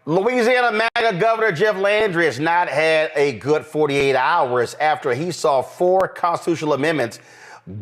Louisiana MAGA Governor Jeff Landry has not had a good 48 hours after he saw 4 constitutional amendments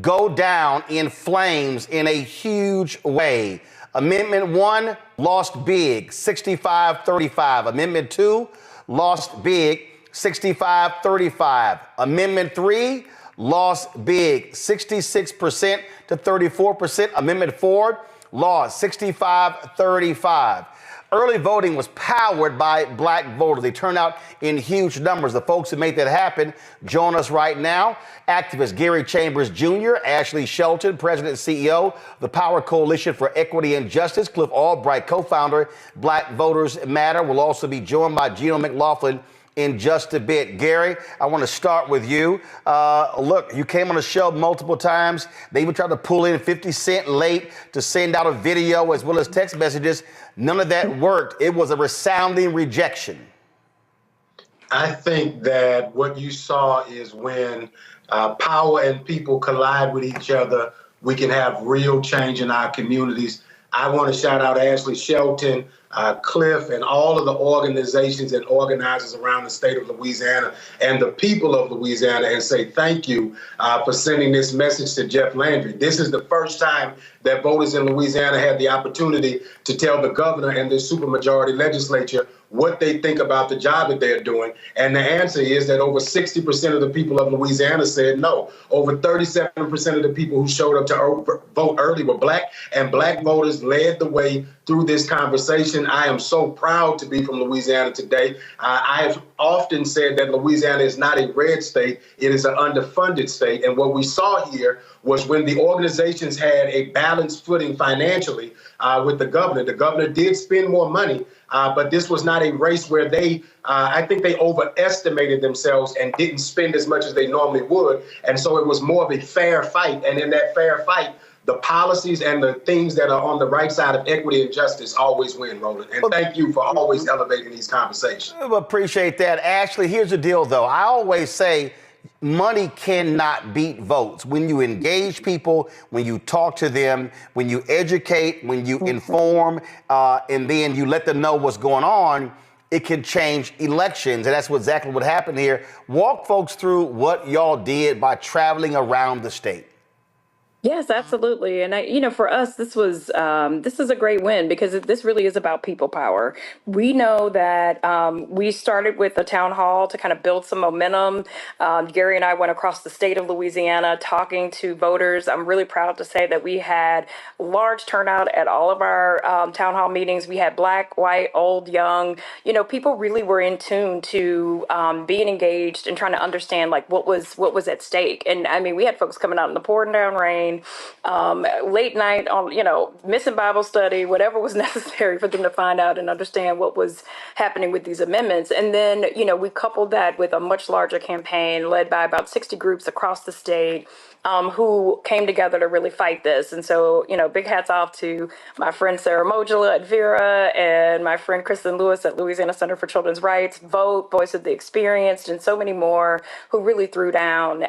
go down in flames in a huge way. Amendment 1 lost big, 65-35. Amendment 2 lost big, 65-35. Amendment 3 lost big, 66% to 34%. Amendment 4 lost 65-35. Early voting was powered by black voters. They turned out in huge numbers. The folks who made that happen join us right now. Activist Gary Chambers Jr., Ashley Shelton, President and CEO of the Power Coalition for Equity and Justice, Cliff Albright, co-founder, Black Voters Matter, will also be joined by Gino McLaughlin in just a bit. Gary, I want to start with you. Look, you came on the show multiple times. They even tried to pull in 50 Cent late to send out a video as well as text messages. None of that worked. It was a resounding rejection. I think that what you saw is when power and people collide with each other, we can have real change in our communities. I want to shout out Ashley Shelton, Cliff, and all of the organizations and organizers around the state of Louisiana and the people of Louisiana and say thank you for sending this message to Jeff Landry. This is the first time that voters in Louisiana had the opportunity to tell the governor and the supermajority legislature what they think about the job that they're doing. And the answer is that over 60% of the people of Louisiana said no. Over 37% of the people who showed up to vote early were black, and black voters led the way through this conversation. I am so proud to be from Louisiana today. I have often said that Louisiana is not a red state, it is an underfunded state. And what we saw here was when the organizations had a balanced footing financially with the governor did spend more money, but this was not a race where I think they overestimated themselves and didn't spend as much as they normally would. And so it was more of a fair fight. And in that fair fight, the policies and the things that are on the right side of equity and justice always win, Roland. And thank you for always elevating these conversations. I appreciate that. Ashley, here's the deal, though. I always say money cannot beat votes. When you engage people, when you talk to them, when you educate, when you inform, and then you let them know what's going on, it can change elections. And that's exactly what happened here. Walk folks through what y'all did by traveling around the state. Yes, absolutely. And for us, this is a great win because this really is about people power. We know that we started with a town hall to kind of build some momentum. Gary and I went across the state of Louisiana talking to voters. I'm really proud to say that we had large turnout at all of our town hall meetings. We had black, white, old, young. People really were in tune to being engaged and trying to understand like what was at stake. And I mean, we had folks coming out in the pouring down rain, late night on, missing Bible study, whatever was necessary for them to find out and understand what was happening with these amendments. And then, we coupled that with a much larger campaign led by about 60 groups across the state who came together to really fight this. And so, big hats off to my friend Sarah Mojola at Vera and my friend Kristen Lewis at Louisiana Center for Children's Rights, Vote, Voice of the Experienced, and so many more who really threw down,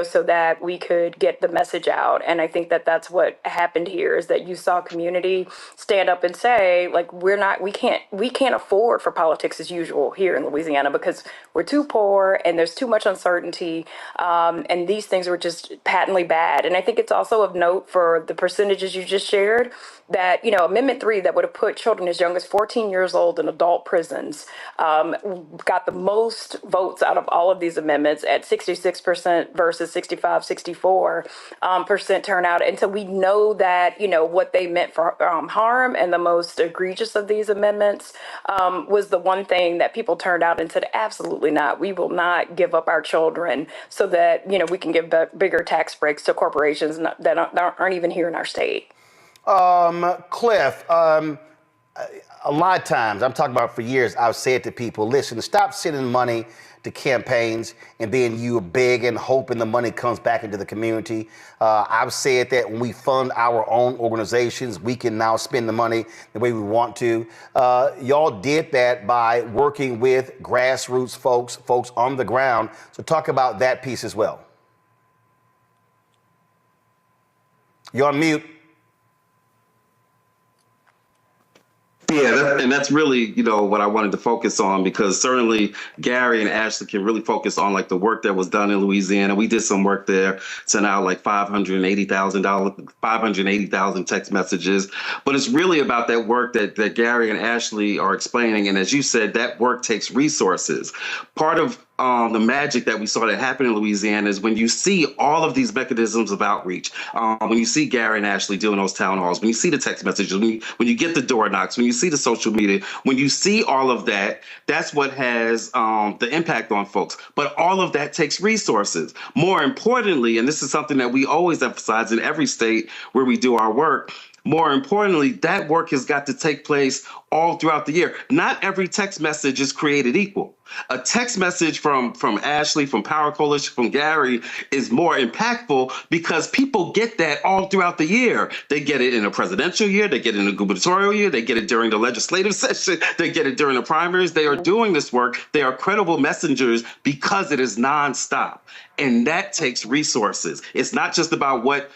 so that we could get the message out. And I think that that's what happened here is that you saw community stand up and say, like, we can't afford for politics as usual here in Louisiana because we're too poor and there's too much uncertainty. And these things were just patently bad. And I think it's also of note for the percentages you just shared that, Amendment 3 that would have put children as young as 14 years old in adult prisons got the most votes out of all of these amendments at 66% versus 64% turnout. And so we know that, what they meant for harm and the most egregious of these amendments was the one thing that people turned out and said, absolutely not. We will not give up our children so that, we can give bigger tax breaks to corporations that aren't even here in our state. Cliff, a lot of times, I'm talking about for years, I've said to people, listen, stop sending money to campaigns and then you beg and hoping the money comes back into the community. I've said that when we fund our own organizations, we can now spend the money the way we want to. Y'all did that by working with grassroots folks on the ground. So talk about that piece as well. You're on mute. Yeah, and that's really, what I wanted to focus on, because certainly Gary and Ashley can really focus on like the work that was done in Louisiana. We did some work there, sent out like $580,000, 580,000 text messages. But it's really about that work that Gary and Ashley are explaining. And as you said, that work takes resources. Part of the magic that we saw that happen in Louisiana is when you see all of these mechanisms of outreach, when you see Gary and Ashley doing those town halls, when you see the text messages, when you get the door knocks, when you see the social media, when you see all of that, that's what has the impact on folks. But all of that takes resources. More importantly, and this is something that we always emphasize in every state where we do our work, more importantly, that work has got to take place all throughout the year. Not every text message is created equal. A text message from Ashley, from Power Coalition, from Gary is more impactful because people get that all throughout the year. They get it in a presidential year, they get it in a gubernatorial year, they get it during the legislative session, they get it during the primaries. They are doing this work. They are credible messengers because it is nonstop. And that takes resources. It's not just about what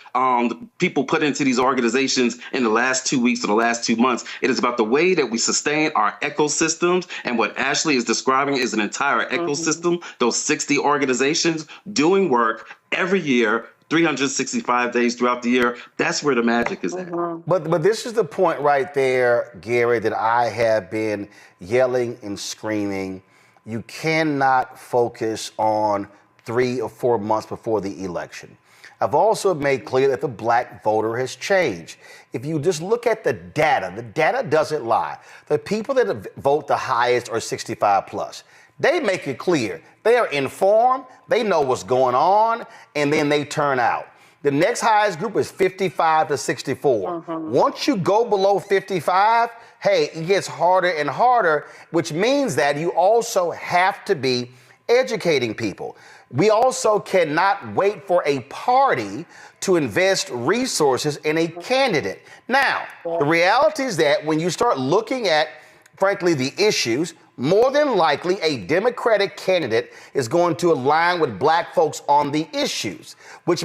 people put into these organizations in the last 2 weeks or the last 2 months. It is about the way that we sustain our ecosystems. And what Ashley is describing is an entire ecosystem, those 60 organizations doing work every year, 365 days throughout the year. That's where the magic is at. But this is the point right there, Gary, that I have been yelling and screaming. You cannot focus on 3 or 4 months before the election. I've also made clear that the black voter has changed. If you just look at the data doesn't lie. The people that vote the highest are 65 plus. They make it clear. They are informed, they know what's going on, and then they turn out. The next highest group is 55 to 64. Once you go below 55, hey, it gets harder and harder, which means that you also have to be educating people. We also cannot wait for a party to invest resources in a candidate. Now, the reality is that when you start looking at, frankly, the issues, more than likely a Democratic candidate is going to align with black folks on the issues, but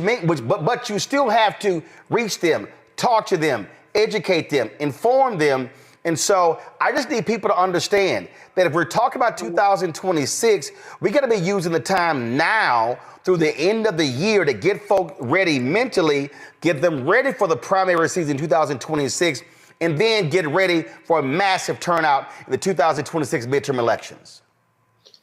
you still have to reach them, talk to them, educate them, inform them. And so I just need people to understand that if we're talking about 2026, we got to be using the time now through the end of the year to get folk ready mentally, get them ready for the primary season 2026, and then get ready for a massive turnout in the 2026 midterm elections.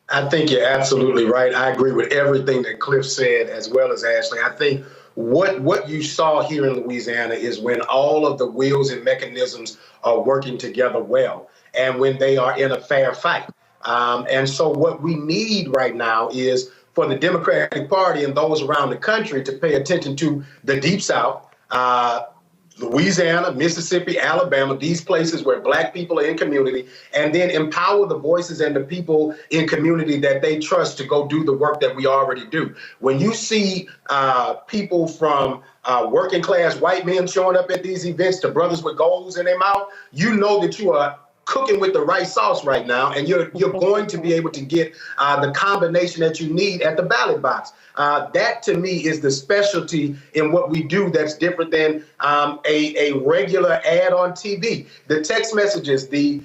I think you're absolutely right. I agree with everything that Cliff said, as well as Ashley. I think what you saw here in Louisiana is when all of the wheels and mechanisms are working together well, and when they are in a fair fight. And so what we need right now is for the Democratic Party and those around the country to pay attention to the Deep South, Louisiana, Mississippi, Alabama, these places where black people are in community, and then empower the voices and the people in community that they trust to go do the work that we already do. When you see people from working class white men showing up at these events to brothers with goals in their mouth, you know that you are cooking with the right sauce right now, and you're going to be able to get the combination that you need at the ballot box. That, to me, is the specialty in what we do that's different than a regular ad on TV. The text messages, the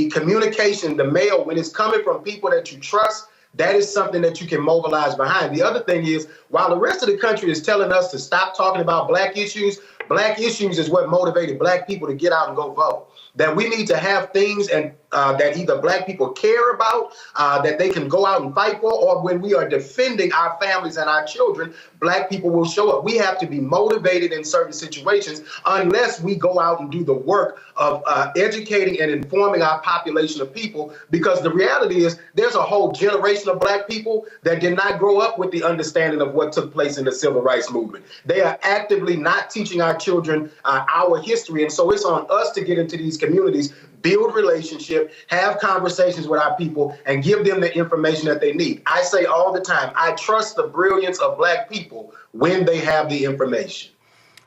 communication, the mail, when it's coming from people that you trust, that is something that you can mobilize behind. The other thing is, while the rest of the country is telling us to stop talking about black issues is what motivated black people to get out and go vote. That we need to have things and that either black people care about, that they can go out and fight for, or when we are defending our families and our children, black people will show up. We have to be motivated in certain situations unless we go out and do the work of educating and informing our population of people, because the reality is there's a whole generation of black people that did not grow up with the understanding of what took place in the civil rights movement. They are actively not teaching our children our history, and so it's on us to get into these communities, build relationship, have conversations with our people, and give them the information that they need. I say all the time, I trust the brilliance of black people when they have the information.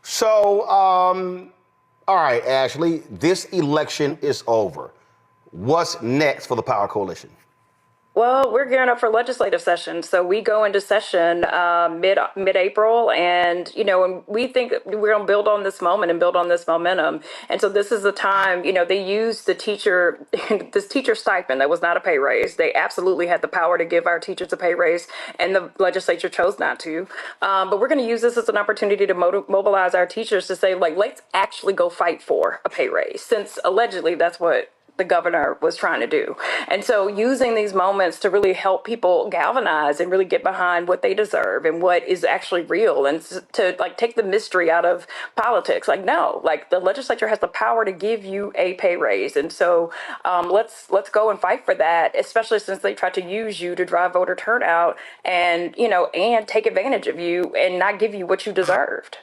So, all right, Ashley, this election is over. What's next for the Power Coalition? Well, we're gearing up for legislative session, so we go into session mid April, and and we think we're going to build on this moment and build on this momentum. And so this is the time. They used the teacher this teacher stipend that was not a pay raise. They absolutely had the power to give our teachers a pay raise, and the legislature chose not to. But we're going to use this as an opportunity to mobilize our teachers to say, like, let's actually go fight for a pay raise, since allegedly that's what the governor was trying to do. And so using these moments to really help people galvanize and really get behind what they deserve and what is actually real, and to like take the mystery out of politics. Like, no, like the legislature has the power to give you a pay raise. And so let's go and fight for that, especially since they tried to use you to drive voter turnout and, and take advantage of you and not give you what you deserved.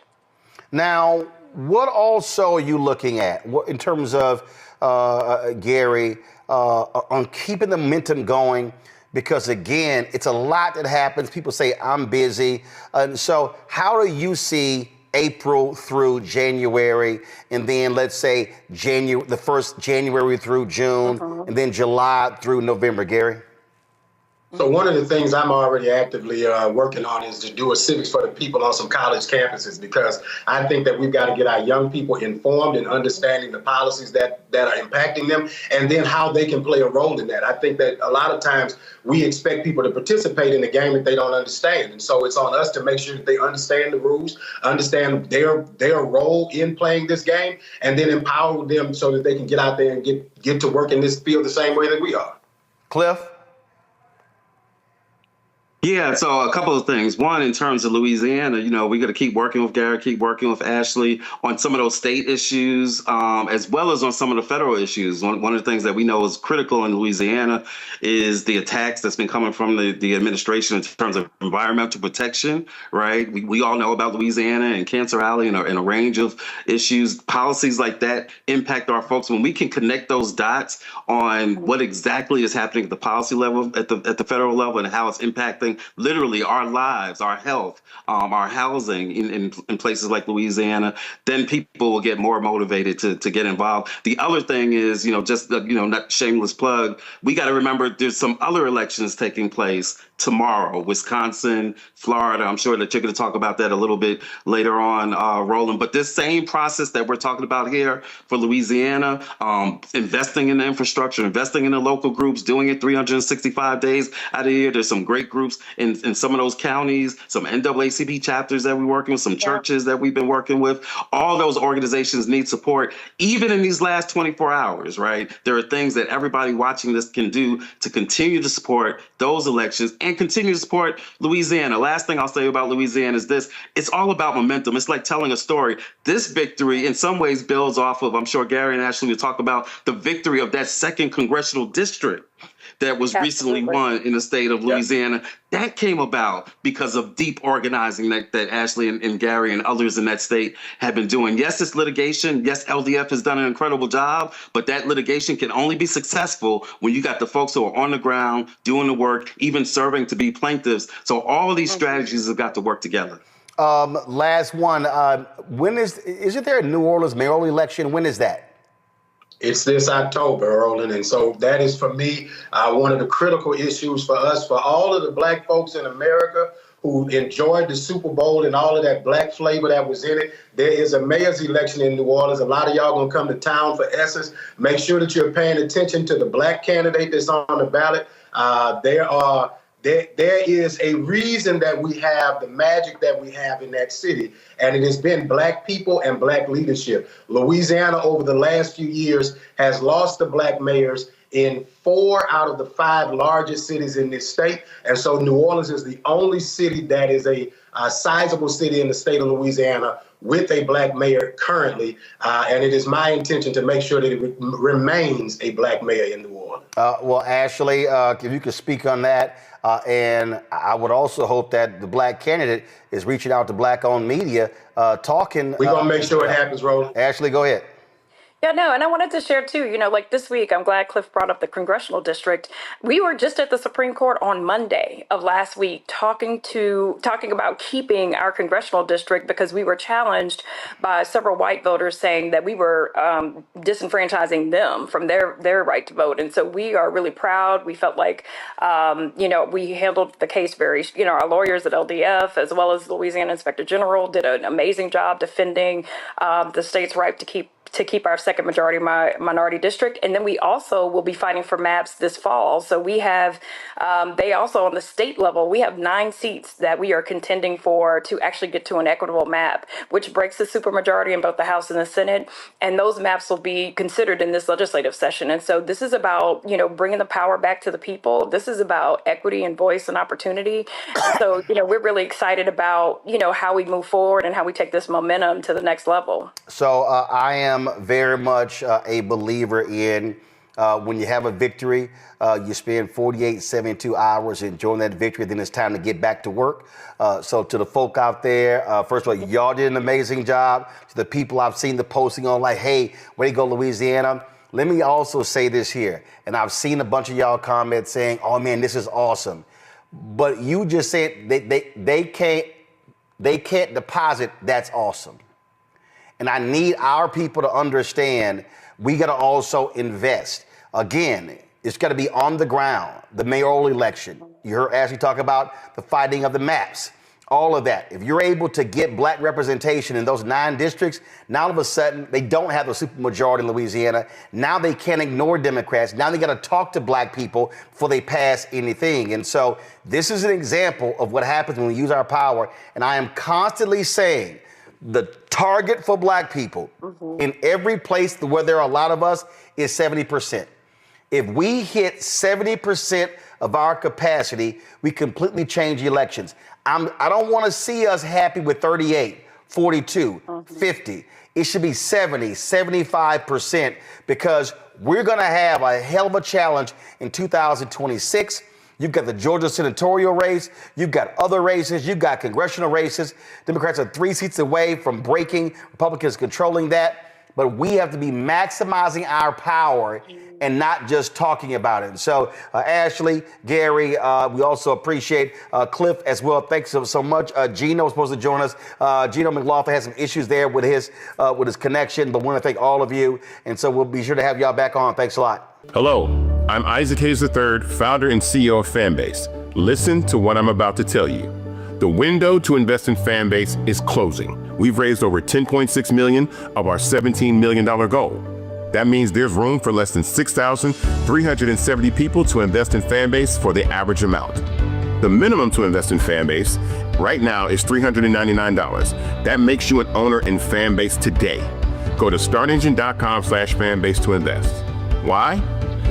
Now, what also are you looking at in terms of Gary, on keeping the momentum going? Because again, it's a lot that happens. People say, I'm busy. And so how do you see April through January, and then let's say the first January through June, and then July through November, Gary? So one of the things I'm already actively working on is to do a civics for the people on some college campuses, because I think that we've got to get our young people informed and understanding the policies that are impacting them, and then how they can play a role in that. I think that a lot of times we expect people to participate in a game that they don't understand. And so it's on us to make sure that they understand the rules, understand their role in playing this game, and then empower them so that they can get out there and get to work in this field the same way that we are. Cliff? Yeah, so a couple of things. One, in terms of Louisiana, we got to keep working with Gary, keep working with Ashley on some of those state issues, as well as on some of the federal issues. One of the things that we know is critical in Louisiana is the attacks that's been coming from the administration in terms of environmental protection, right? We all know about Louisiana and Cancer Alley and a range of issues. Policies like that impact our folks. When we can connect those dots on what exactly is happening at the policy level, at the federal level, and how it's impacting literally our lives, our health, our housing in places like Louisiana, then people will get more motivated to get involved. The other thing is, not shameless plug, we got to remember there's some other elections taking place tomorrow, Wisconsin, Florida. I'm sure that you're going to talk about that a little bit later on, Roland. But this same process that we're talking about here for Louisiana, investing in the infrastructure, investing in the local groups, doing it 365 days out of the year. There's some great groups in some of those counties, some NAACP chapters that we're working with, some churches that we've been working with. All those organizations need support, even in these last 24 hours, right? There are things that everybody watching this can do to continue to support those elections and continue to support Louisiana. Last thing I'll say about Louisiana is this: it's all about momentum. It's like telling a story. This victory in some ways builds off of, I'm sure Gary and Ashley will talk about the victory of that second congressional district that was recently won in the state of Louisiana. That came about because of deep organizing that Ashley and Gary and others in that state have been doing. Yes, it's litigation. Yes, LDF has done an incredible job, but that litigation can only be successful when you got the folks who are on the ground doing the work, even serving to be plaintiffs. So all of these strategies have got to work together. Last one. Isn't there a New Orleans mayoral election? When is that? It's this October, Roland. And so that is, for me, one of the critical issues for us, for all of the Black folks in America who enjoyed the Super Bowl and all of that Black flavor that was in it. There is a mayor's election in New Orleans. A lot of y'all gonna come to town for Essence. Make sure that you're paying attention to the Black candidate that's on the ballot. There is a reason that we have the magic that we have in that city, and it has been Black people and Black leadership. Louisiana, over the last few years, has lost the Black mayors in 4 out of the 5 largest cities in this state. And so New Orleans is the only city that is a sizable city in the state of Louisiana with a Black mayor currently. And it is my intention to make sure that it remains a Black mayor in New Orleans. Well, Ashley, if you could speak on that. And I would also hope that the Black candidate is reaching out to Black-owned media, talking. We're going to make sure it happens, Roland. Ashley, go ahead. Yeah, no, and I wanted to share too, like this week, I'm glad Cliff brought up the congressional district. We were just at the Supreme Court on Monday of last week talking about keeping our congressional district because we were challenged by several white voters saying that we were disenfranchising them from their right to vote. And so we are really proud. We felt like, we handled the case very, our lawyers at LDF as well as Louisiana Inspector General did an amazing job defending the state's right to keep our second majority minority district. And then we also will be fighting for maps this fall. So we have, they also on the state level, we have 9 seats that we are contending for to actually get to an equitable map, which breaks the supermajority in both the House and the Senate. And those maps will be considered in this legislative session. And so this is about, bringing the power back to the people. This is about equity and voice and opportunity. And so, we're really excited about, how we move forward and how we take this momentum to the next level. So I am very much a believer in when you have a victory, you spend 48, 72 hours enjoying that victory, then it's time to get back to work. So to the folk out there, first of all, y'all did an amazing job. To the people I've seen the posting on like, hey, way to go, Louisiana. Let me also say this here, and I've seen a bunch of y'all comments saying, oh man, this is awesome. But you just said they can't deposit that's awesome. And I need our people to understand we got to also invest. Again, it's got to be on the ground, the mayoral election. You heard Ashley talk about the fighting of the maps, all of that. If you're able to get black representation in those 9 districts, now all of a sudden they don't have the supermajority in Louisiana. Now they can't ignore Democrats. Now they got to talk to black people before they pass anything. And so this is an example of what happens when we use our power. And I am constantly saying, the target for black people in every place where there are a lot of us is 70%. If we hit 70% of our capacity, we completely change the elections. I don't want to see us happy with 38, 42, 50. It should be 70, 75% because we're going to have a hell of a challenge in 2026. You've got the Georgia senatorial race. You've got other races. You've got congressional races. Democrats are 3 seats away from breaking Republicans controlling that. But we have to be maximizing our power and not just talking about it. And so, Ashley, Gary, we also appreciate Cliff as well. Thanks so much. Gino was supposed to join us. Gino McLaughlin has some issues there with his connection, but we want to thank all of you. And so we'll be sure to have y'all back on. Thanks a lot. Hello, I'm Isaac Hayes III, founder and CEO of Fanbase. Listen to what I'm about to tell you. The window to invest in Fanbase is closing. We've raised over $10.6 million of our $17 million goal. That means there's room for less than 6,370 people to invest in Fanbase for the average amount. The minimum to invest in Fanbase right now is $399. That makes you an owner in Fanbase today. Go to startengine.com/fanbase to invest. Why?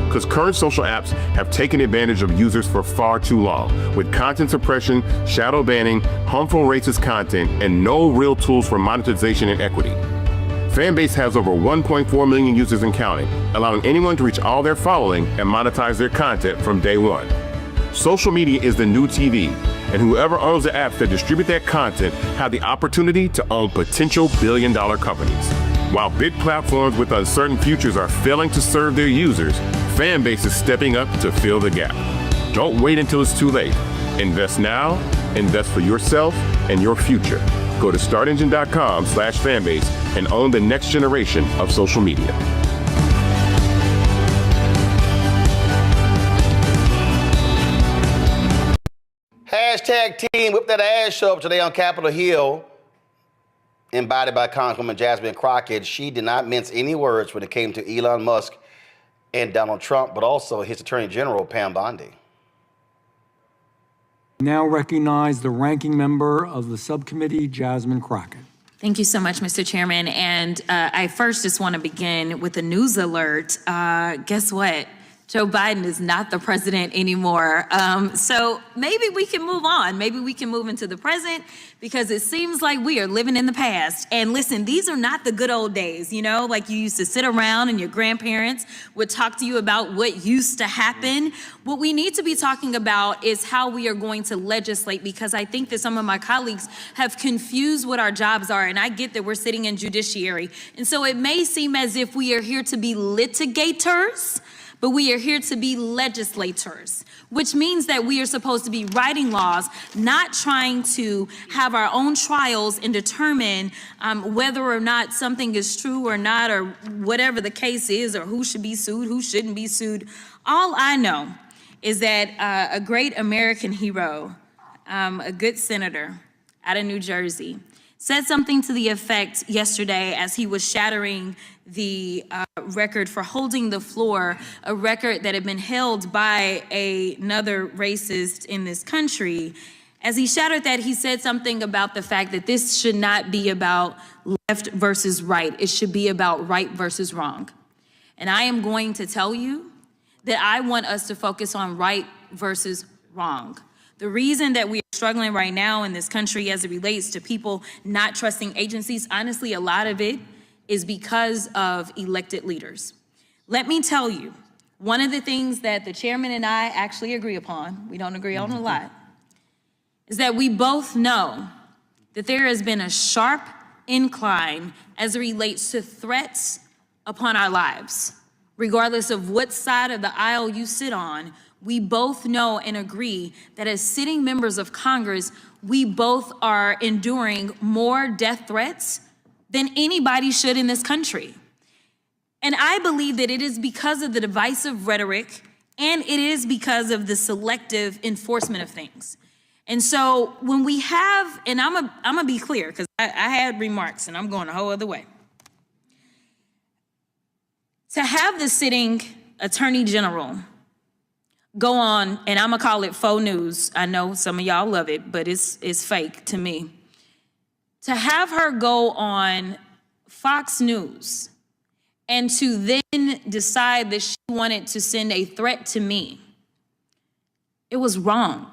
Because current social apps have taken advantage of users for far too long, with content suppression, shadow banning, harmful racist content, and no real tools for monetization and equity. Fanbase has over 1.4 million users and counting, allowing anyone to reach all their following and monetize their content from day one. Social media is the new TV, and whoever owns the apps that distribute that content have the opportunity to own potential billion-dollar companies. While big platforms with uncertain futures are failing to serve their users, Fanbase is stepping up to fill the gap. Don't wait until it's too late. Invest now, invest for yourself and your future. Go to startengine.com/fanbase and own the next generation of social media. Hashtag Team Whip That Ass show up today on Capitol Hill, embodied by Congresswoman Jasmine Crockett. She did not mince any words when it came to Elon Musk and Donald Trump, but also his Attorney General, Pam Bondi. Now recognize the ranking member of the subcommittee, Jasmine Crockett. Thank you so much, Mr. Chairman. And I first just want to begin with a news alert. Guess what? Joe Biden is not the president anymore. So maybe we can move on. Maybe we can move into the present, because it seems like we are living in the past. And listen, these are not the good old days, you know, like you used to sit around and your grandparents would talk to you about what used to happen. What we need to be talking about is how we are going to legislate, because I think that some of my colleagues have confused what our jobs are. And I get that we're sitting in judiciary. And so it may seem as if we are here to be litigators, but we are here to be legislators, which means that we are supposed to be writing laws, not trying to have our own trials and determine whether or not something is true or not, or whatever the case is, or who should be sued, who shouldn't be sued. All I know is that a great American hero, a good senator out of New Jersey, said something to the effect yesterday as he was shattering the record for holding the floor, a record that had been held by another racist in this country. As he shattered that, he said something about the fact that this should not be about left versus right. It should be about right versus wrong. And I am going to tell you that I want us to focus on right versus wrong. The reason that we are struggling right now in this country as it relates to people not trusting agencies, honestly, a lot of it is because of elected leaders. Let me tell you, one of the things that the chairman and I actually agree upon, we don't agree on a lot, is that we both know that there has been a sharp incline as it relates to threats upon our lives. Regardless of what side of the aisle you sit on, we both know and agree that as sitting members of Congress, we both are enduring more death threats than anybody should in this country. And I believe that it is because of the divisive rhetoric, and it is because of the selective enforcement of things. And so when we have, and I'm gonna be clear, because I had remarks and I'm going a whole other way. To have the sitting attorney general go on, and I'm gonna call it faux news. I know some of y'all love it, but it's fake to me. To have her go on Fox News and to then decide that she wanted to send a threat to me, it was wrong.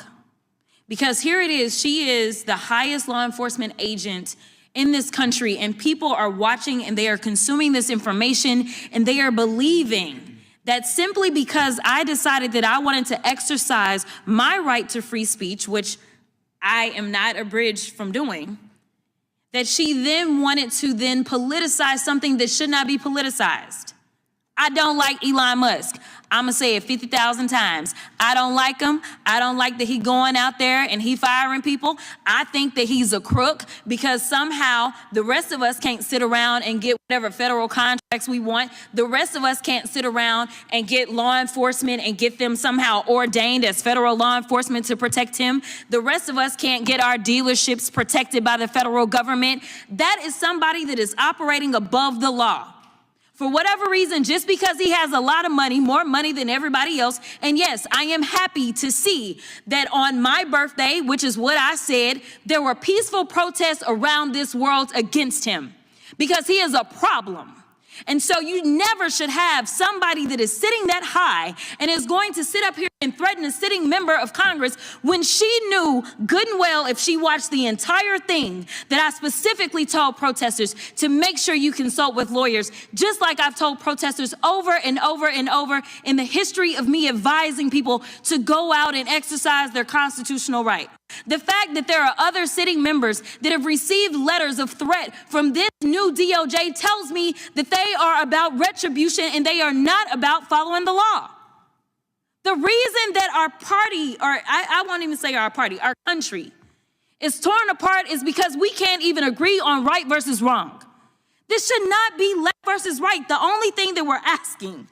Because here it is, she is the highest law enforcement agent in this country, and people are watching and they are consuming this information, and they are believing that simply because I decided that I wanted to exercise my right to free speech, which I am not abridged from doing, that she then wanted to then politicize something that should not be politicized. I don't like Elon Musk. I'm gonna say it 50,000 times. I don't like him. I don't like that he going out there and he firing people. I think that he's a crook, because somehow the rest of us can't sit around and get whatever federal contracts we want. The rest of us can't sit around and get law enforcement and get them somehow ordained as federal law enforcement to protect him. The rest of us can't get our dealerships protected by the federal government. That is somebody that is operating above the law. For whatever reason, just because he has a lot of money, more money than everybody else. And yes, I am happy to see that on my birthday, which is what I said, there were peaceful protests around this world against him, because he is a problem. And so you never should have somebody that is sitting that high and is going to sit up here and threaten a sitting member of Congress when she knew good and well, if she watched the entire thing, that I specifically told protesters to make sure you consult with lawyers, just like I've told protesters over and over and over in the history of me advising people to go out and exercise their constitutional right. The fact that there are other sitting members that have received letters of threat from this new DOJ tells me that they are about retribution and they are not about following the law. The reason that our party, or I won't even say our party, our country is torn apart is because we can't even agree on right versus wrong. This should not be left versus right. The only thing that we're asking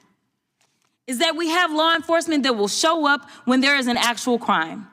is that we have law enforcement that will show up when there is an actual crime.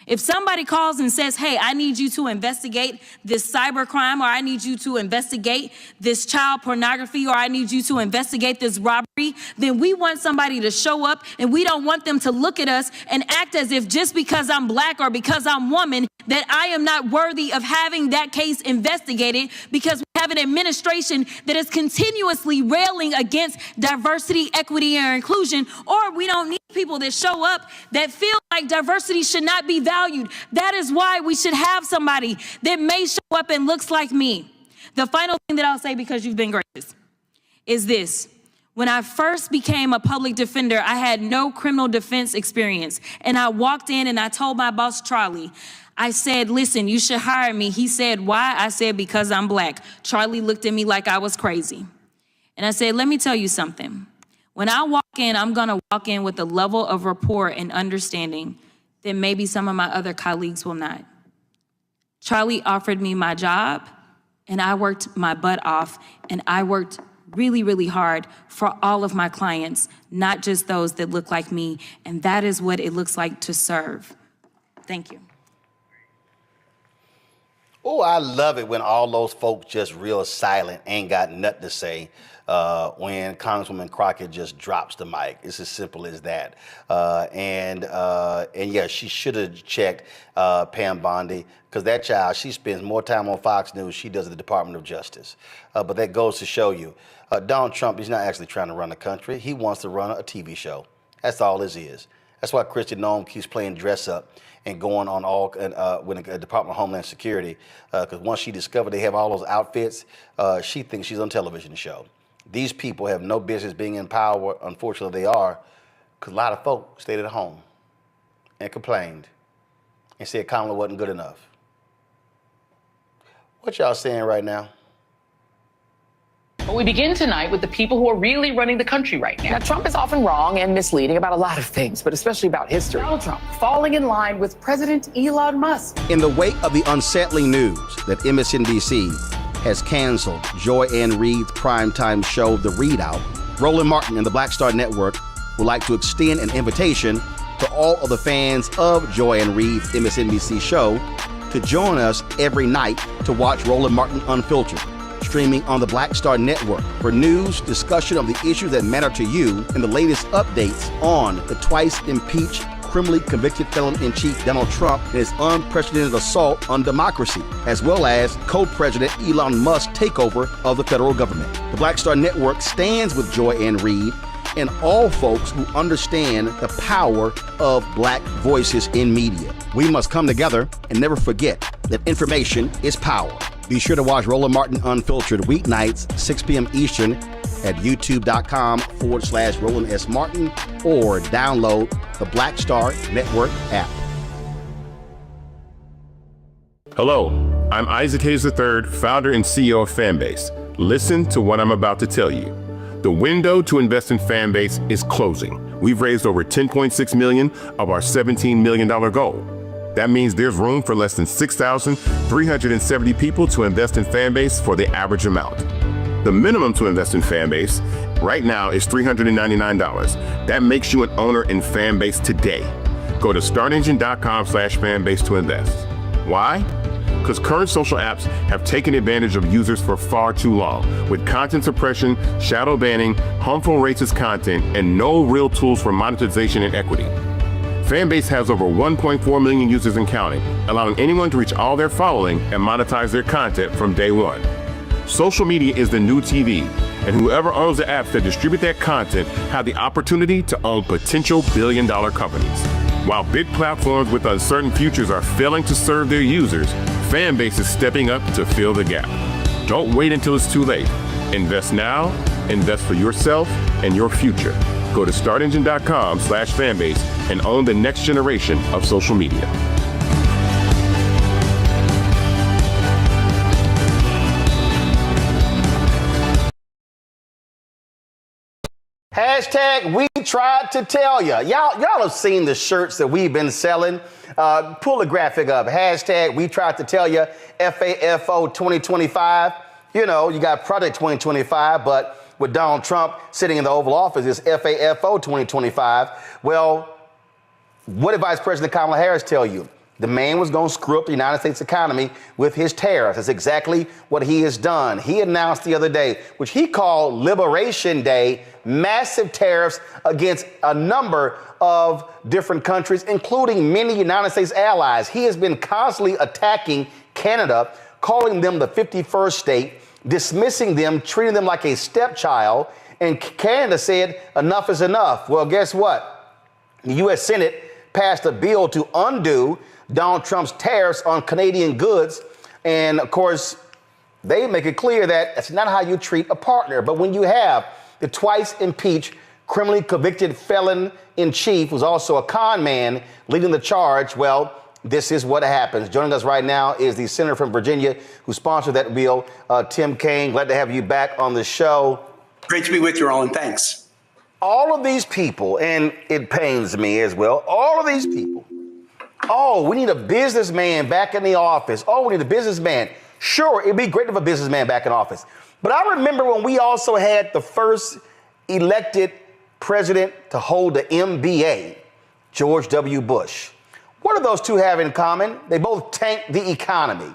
If somebody calls and says, hey, I need you to investigate this cyber crime, or I need you to investigate this child pornography, or I need you to investigate this robbery, then we want somebody to show up, and we don't want them to look at us and act as if just because I'm black or because I'm woman, that I am not worthy of having that case investigated, because we have an administration that is continuously railing against diversity, equity, and inclusion, or we don't need people that show up that feel like diversity should not be valued. That is why we should have somebody that may show up and looks like me. The final thing that I'll say, because you've been gracious, is this. When I first became a public defender, I had no criminal defense experience. And I walked in and I told my boss, Charlie, I said, listen, you should hire me. He said, why? I said, because I'm black. Charlie looked at me like I was crazy. And I said, let me tell you something. When I walk in, I'm gonna walk in with a level of rapport and understanding that maybe some of my other colleagues will not. Charlie offered me my job, and I worked my butt off, and I worked really, really hard for all of my clients, not just those that look like me. And that is what it looks like to serve. Thank you. Oh, I love it when all those folks just real silent, ain't got nothing to say when Congresswoman Crockett just drops the mic. It's as simple as that. And yeah, she should have checked Pam Bondi, because that child, she spends more time on Fox News she does at the Department of Justice. But that goes to show you, Donald Trump, he's not actually trying to run the country. He wants to run a TV show. That's all this is. That's why Kristi Noem keeps playing dress up and going on all with the Department of Homeland Security, because once she discovered they have all those outfits, she thinks she's on television show. These people have no business being in power. Unfortunately, they are, because a lot of folk stayed at home and complained and said Kamala wasn't good enough. What y'all saying right now? But we begin tonight with the people who are really running the country right now. Now, Trump is often wrong and misleading about a lot of things, but especially about history. Donald Trump falling in line with President Elon Musk. In the wake of the unsettling news that MSNBC has canceled Joy Ann Reid's primetime show, The Readout, Roland Martin and the Black Star Network would like to extend an invitation to all of the fans of Joy Ann Reid's MSNBC show to join us every night to watch Roland Martin Unfiltered, streaming on the Black Star Network for news, discussion of the issues that matter to you, and the latest updates on the twice impeached, criminally convicted felon-in-chief Donald Trump and his unprecedented assault on democracy, as well as co-president Elon Musk's takeover of the federal government. The Black Star Network stands with Joy Ann Reid and all folks who understand the power of black voices in media. We must come together and never forget that information is power. Be sure to watch Roland Martin Unfiltered weeknights, 6 p.m. Eastern at youtube.com/Roland S. Martin, or download the Black Star Network app. Hello, I'm Isaac Hayes III, founder and CEO of Fanbase. Listen to what I'm about to tell you. The window to invest in Fanbase is closing. We've raised over $10.6 million of our $17 million goal. That means there's room for less than 6,370 people to invest in Fanbase for the average amount. The minimum to invest in Fanbase right now is $399. That makes you an owner in Fanbase today. Go to startengine.com/fanbase to invest. Why? Because current social apps have taken advantage of users for far too long, with content suppression, shadow banning, harmful racist content, and no real tools for monetization and equity. Fanbase has over 1.4 million users and counting, allowing anyone to reach all their following and monetize their content from day one. Social media is the new TV, and whoever owns the apps that distribute that content have the opportunity to own potential billion-dollar companies. While big platforms with uncertain futures are failing to serve their users, Fanbase is stepping up to fill the gap. Don't wait until it's too late. Invest now, invest for yourself and your future. Go to startengine.com/fanbase and own the next generation of social media. Hashtag we tried to tell ya. Y'all have seen the shirts that we've been selling. Pull the graphic up. Hashtag we tried to tell ya. FAFO 2025. You know, you got Project 2025, but with Donald Trump sitting in the Oval Office, it's FAFO 2025. Well, what did Vice President Kamala Harris tell you? The man was going to screw up the United States economy with his tariffs. That's exactly what he has done. He announced the other day, which he called Liberation Day, massive tariffs against a number of different countries, including many United States allies. He has been constantly attacking Canada, calling them the 51st state, dismissing them, treating them like a stepchild. And Canada said, enough is enough. Well, guess what? The U.S. Senate passed a bill to undo Donald Trump's tariffs on Canadian goods. And of course, they make it clear that that's not how you treat a partner. But when you have the twice impeached, criminally convicted felon in chief, who's also a con man, leading the charge, well, this is what happens. Joining us right now is the senator from Virginia who sponsored that bill, Tim Kaine. Glad to have you back on the show. Great to be with you, Roland. Thanks. All of these people, and it pains me as well, all of these people, oh, we need a businessman back in the office. Oh, we need a businessman. Sure, it'd be great to have a businessman back in office. But I remember when we also had the first elected president to hold the MBA, George W. Bush. What do those two have in common? They both tanked the economy.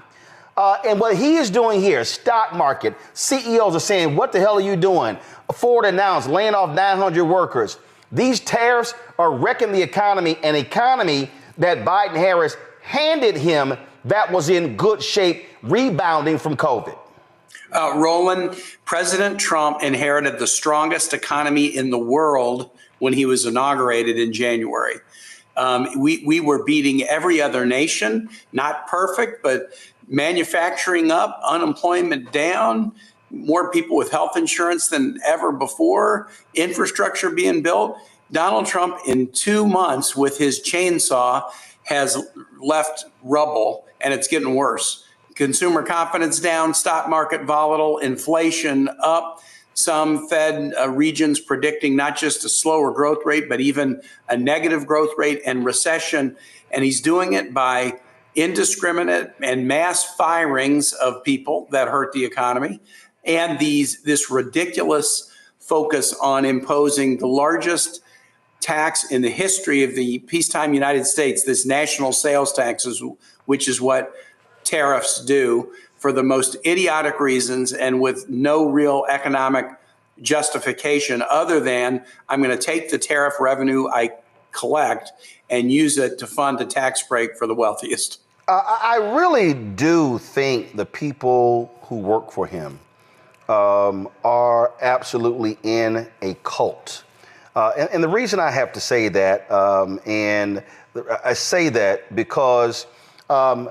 And what he is doing here, stock market, CEOs are saying, what the hell are you doing? Ford announced laying off 900 workers. These tariffs are wrecking the economy, an economy that Biden-Harris handed him that was in good shape, rebounding from COVID. Roland, President Trump inherited the strongest economy in the world when he was inaugurated in January. We were beating every other nation, not perfect, but manufacturing up, unemployment down, more people with health insurance than ever before, infrastructure being built. Donald Trump, in 2 months with his chainsaw, has left rubble, and it's getting worse. Consumer confidence down, stock market volatile, inflation up. Some Fed regions predicting not just a slower growth rate, but even a negative growth rate and recession. And he's doing it by indiscriminate and mass firings of people that hurt the economy, and this ridiculous focus on imposing the largest tax in the history of the peacetime United States, this national sales taxes, which is what tariffs do, for the most idiotic reasons and with no real economic justification other than I'm going to take the tariff revenue I collect and use it to fund a tax break for the wealthiest. I really do think the people who work for him are absolutely in a cult. And the reason I have to say that, and I say that because I'm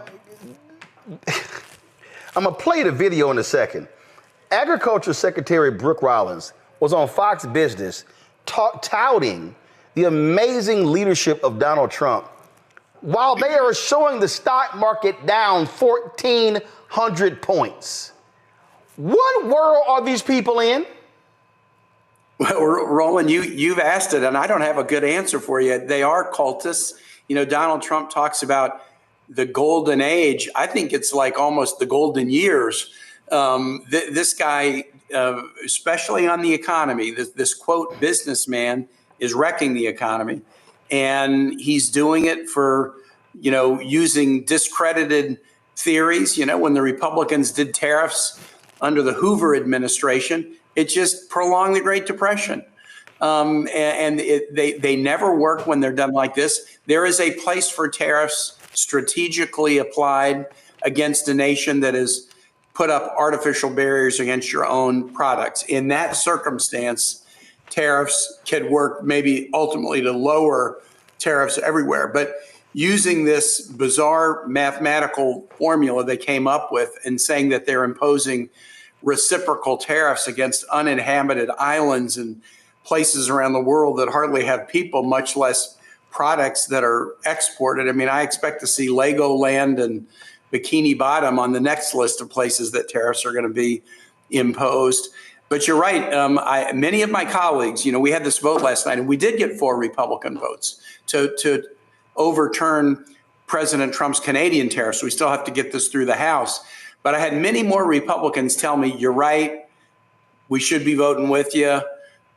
going to play the video in a second. Agriculture Secretary Brooke Rollins was on Fox Business touting the amazing leadership of Donald Trump while they are showing the stock market down 1,400 points. What world are these people in? Well, Roland, you've asked it, and I don't have a good answer for you. They are cultists. You know, Donald Trump talks about the golden age. I think it's like almost the golden years. This guy, especially on the economy, this quote businessman is wrecking the economy. And he's doing it for, using discredited theories. When the Republicans did tariffs under the Hoover administration, it just prolonged the Great Depression. They never work when they're done like this. There is a place for tariffs strategically applied against a nation that has put up artificial barriers against your own products. In that circumstance, tariffs can work maybe ultimately to lower tariffs everywhere. But using this bizarre mathematical formula they came up with and saying that they're imposing reciprocal tariffs against uninhabited islands and places around the world that hardly have people, much less products that are exported. I mean, I expect to see Legoland and Bikini Bottom on the next list of places that tariffs are going to be imposed. But you're right. Many of my colleagues, we had this vote last night, and we did get 4 Republican votes to overturn President Trump's Canadian tariffs. We still have to get this through the House. But I had many more Republicans tell me, you're right, we should be voting with you.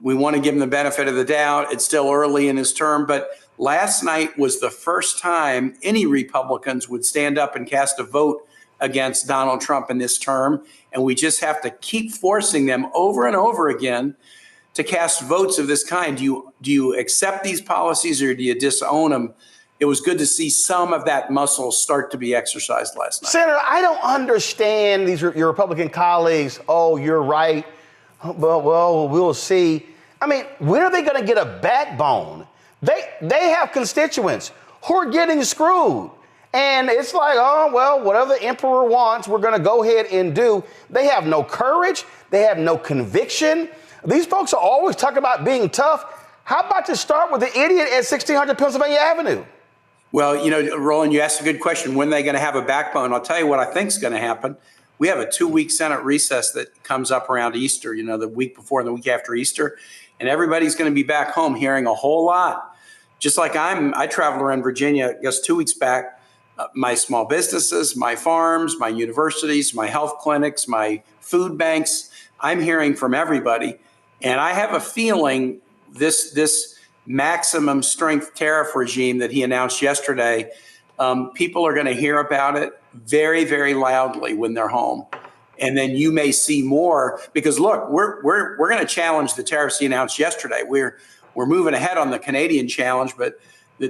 We want to give him the benefit of the doubt. It's still early in his term. But last night was the first time any Republicans would stand up and cast a vote against Donald Trump in this term. And we just have to keep forcing them over and over again to cast votes of this kind. Do you accept these policies, or do you disown them? it was good to see some of that muscle start to be exercised last night. Senator, I don't understand your Republican colleagues. Oh, you're right. Well, we'll see. I mean, when are they going to get a backbone? They have constituents who are getting screwed. And it's like, oh, well, whatever the emperor wants, we're going to go ahead and do. They have no courage. They have no conviction. These folks are always talking about being tough. How about to start with the idiot at 1600 Pennsylvania Avenue? Well, you know, Roland, you asked a good question. When are they going to have a backbone? I'll tell you what I think is going to happen. We have a 2-week Senate recess that comes up around Easter, you know, the week before and the week after Easter. And everybody's going to be back home hearing a whole lot. Just like I traveled around Virginia just 2 weeks back. My small businesses, my farms, my universities, my health clinics, my food banks. I'm hearing from everybody. And I have a feeling this maximum strength tariff regime that he announced yesterday, people are going to hear about it very, very loudly when they're home. And then you may see more because, look, we're going to challenge the tariffs he announced yesterday. We're moving ahead on the Canadian challenge, but the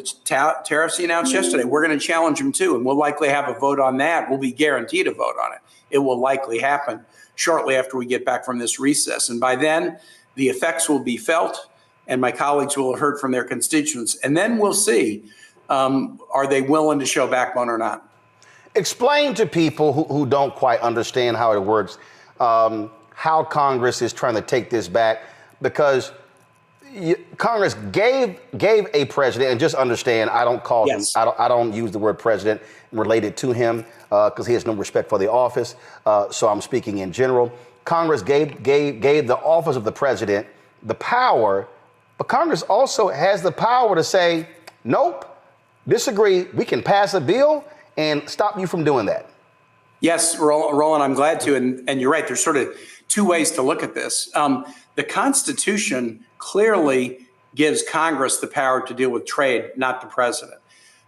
tariffs he announced yesterday, we're going to challenge them too. And we'll likely have a vote on that. We'll be guaranteed a vote on it. It will likely happen shortly after we get back from this recess. And by then, the effects will be felt and my colleagues will have heard from their constituents. And then we'll see, are they willing to show backbone or not? Explain to people who don't quite understand how it works, how Congress is trying to take this back, because Congress gave a president, and just understand, I don't call him, I don't use the word president related to him because he has no respect for the office. So I'm speaking in general. Congress gave the office of the president the power, but Congress also has the power to say, nope, disagree. We can pass a bill and stop you from doing that. Yes, Roland, I'm glad to. And you're right. There's sort of two ways to look at this. The Constitution clearly gives Congress the power to deal with trade, not the president.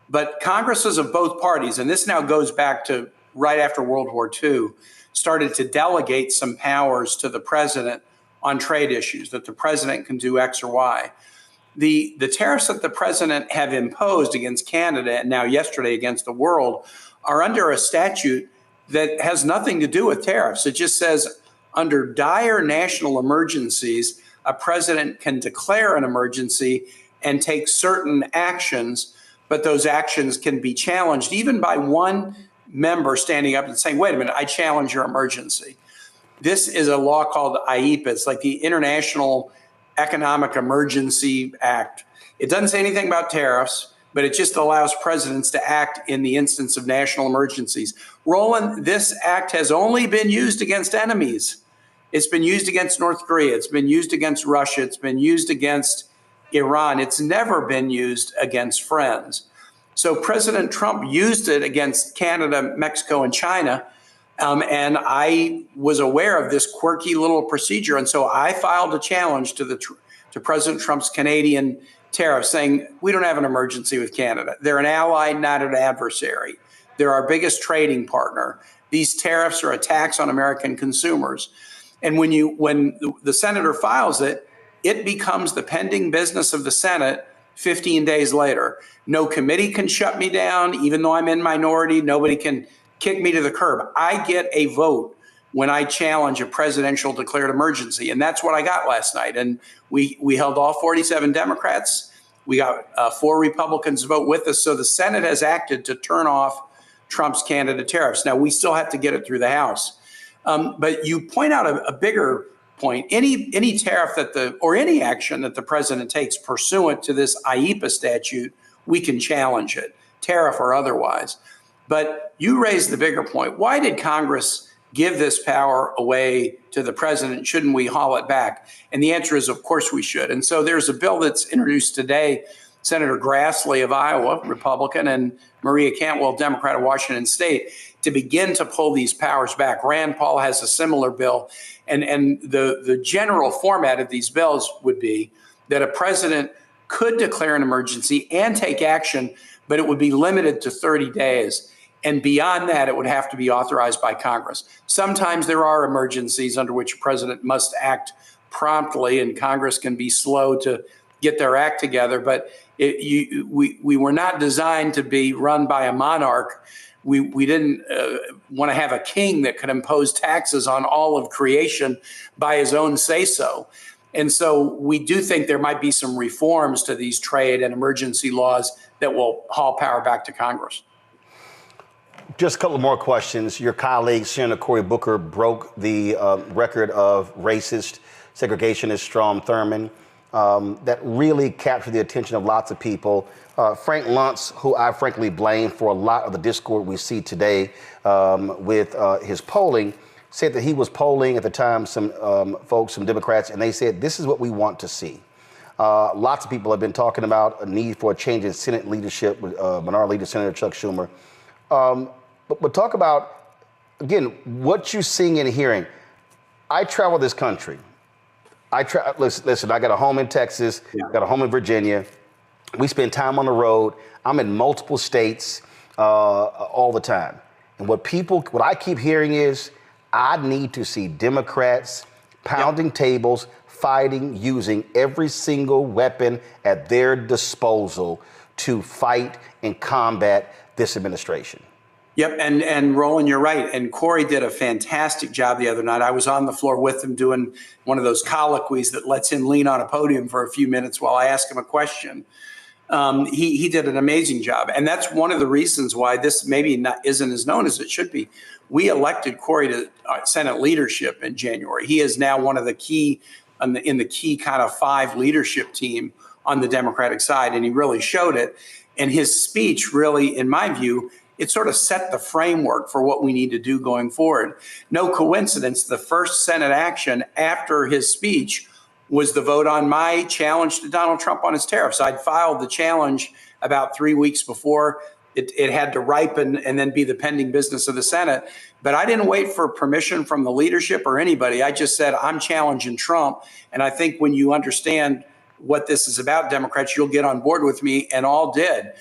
But Congresses of both parties, and this now goes back to right after World War II, started to delegate some powers to the president on trade issues, that the president can do X or Y. The tariffs that the president have imposed against Canada and now yesterday against the world are under a statute that has nothing to do with tariffs. It just says under dire national emergencies, a president can declare an emergency and take certain actions, but those actions can be challenged even by one member standing up and saying, wait a minute, I challenge your emergency. This is a law called IEEPA. It's like the International Economic Emergency Act. It doesn't say anything about tariffs, but it just allows presidents to act in the instance of national emergencies. Roland, this act has only been used against enemies. It's been used against North Korea. It's been used against Russia. It's been used against Iran. It's never been used against friends. So President Trump used it against Canada, Mexico, and China. And I was aware of this quirky little procedure. And so I filed a challenge to President Trump's Canadian tariff saying, we don't have an emergency with Canada. They're an ally, not an adversary. They're our biggest trading partner. These tariffs are a tax on American consumers. And when the senator files it, it becomes the pending business of the Senate 15 days later. No committee can shut me down, even though I'm in minority. Nobody can kick me to the curb. I get a vote when I challenge a presidential declared emergency. And that's what I got last night. And we held all 47 Democrats. We got 4 Republicans to vote with us. So the Senate has acted to turn off Trump's Canada tariffs. Now, we still have to get it through the House. But you point out a bigger point. Any tariff or any action that the president takes pursuant to this IEEPA statute, we can challenge it, tariff or otherwise. But you raised the bigger point. Why did Congress give this power away to the president? Shouldn't we haul it back? And the answer is, of course we should. And so there's a bill that's introduced today. Senator Grassley of Iowa, Republican, and Maria Cantwell, Democrat of Washington State, to begin to pull these powers back. Rand Paul has a similar bill. And the general format of these bills would be that a president could declare an emergency and take action, but it would be limited to 30 days. And beyond that, it would have to be authorized by Congress. Sometimes there are emergencies under which a president must act promptly, and Congress can be slow to get their act together. But we were not designed to be run by a monarch. We didn't want to have a king that could impose taxes on all of creation by his own say-so. And so we do think there might be some reforms to these trade and emergency laws that will haul power back to Congress. Just a couple more questions. Your colleague, Senator Cory Booker, broke the record of racist segregationist Strom Thurmond that really captured the attention of lots of people. Frank Luntz, who I frankly blame for a lot of the discord we see today with his polling, said that he was polling at the time some folks, some Democrats, and they said, this is what we want to see. Lots of people have been talking about a need for a change in Senate leadership with Minority Leader Senator Chuck Schumer. But talk about, again, what you're seeing and hearing. I travel this country. Listen, I got a home in Texas, got a home in Virginia. We spend time on the road. I'm in multiple states all the time. And what I keep hearing is, I need to see Democrats pounding tables, fighting, using every single weapon at their disposal to fight and combat this administration. Yep, and Roland, you're right. And Cory did a fantastic job the other night. I was on the floor with him doing one of those colloquies that lets him lean on a podium for a few minutes while I ask him a question. He did an amazing job. And that's one of the reasons why this maybe isn't as known as it should be. We elected Cory to Senate leadership in January. He is now one of the key, in the key kind of 5 leadership team on the Democratic side, and he really showed it. And his speech really, in my view, it sort of set the framework for what we need to do going forward. No coincidence, the first Senate action after his speech was the vote on my challenge to Donald Trump on his tariffs. I'd filed the challenge about 3 weeks before. It had to ripen and then be the pending business of the Senate. But I didn't wait for permission from the leadership or anybody. I just said, I'm challenging Trump. And I think when you understand what this is about, Democrats, you'll get on board with me, and all did.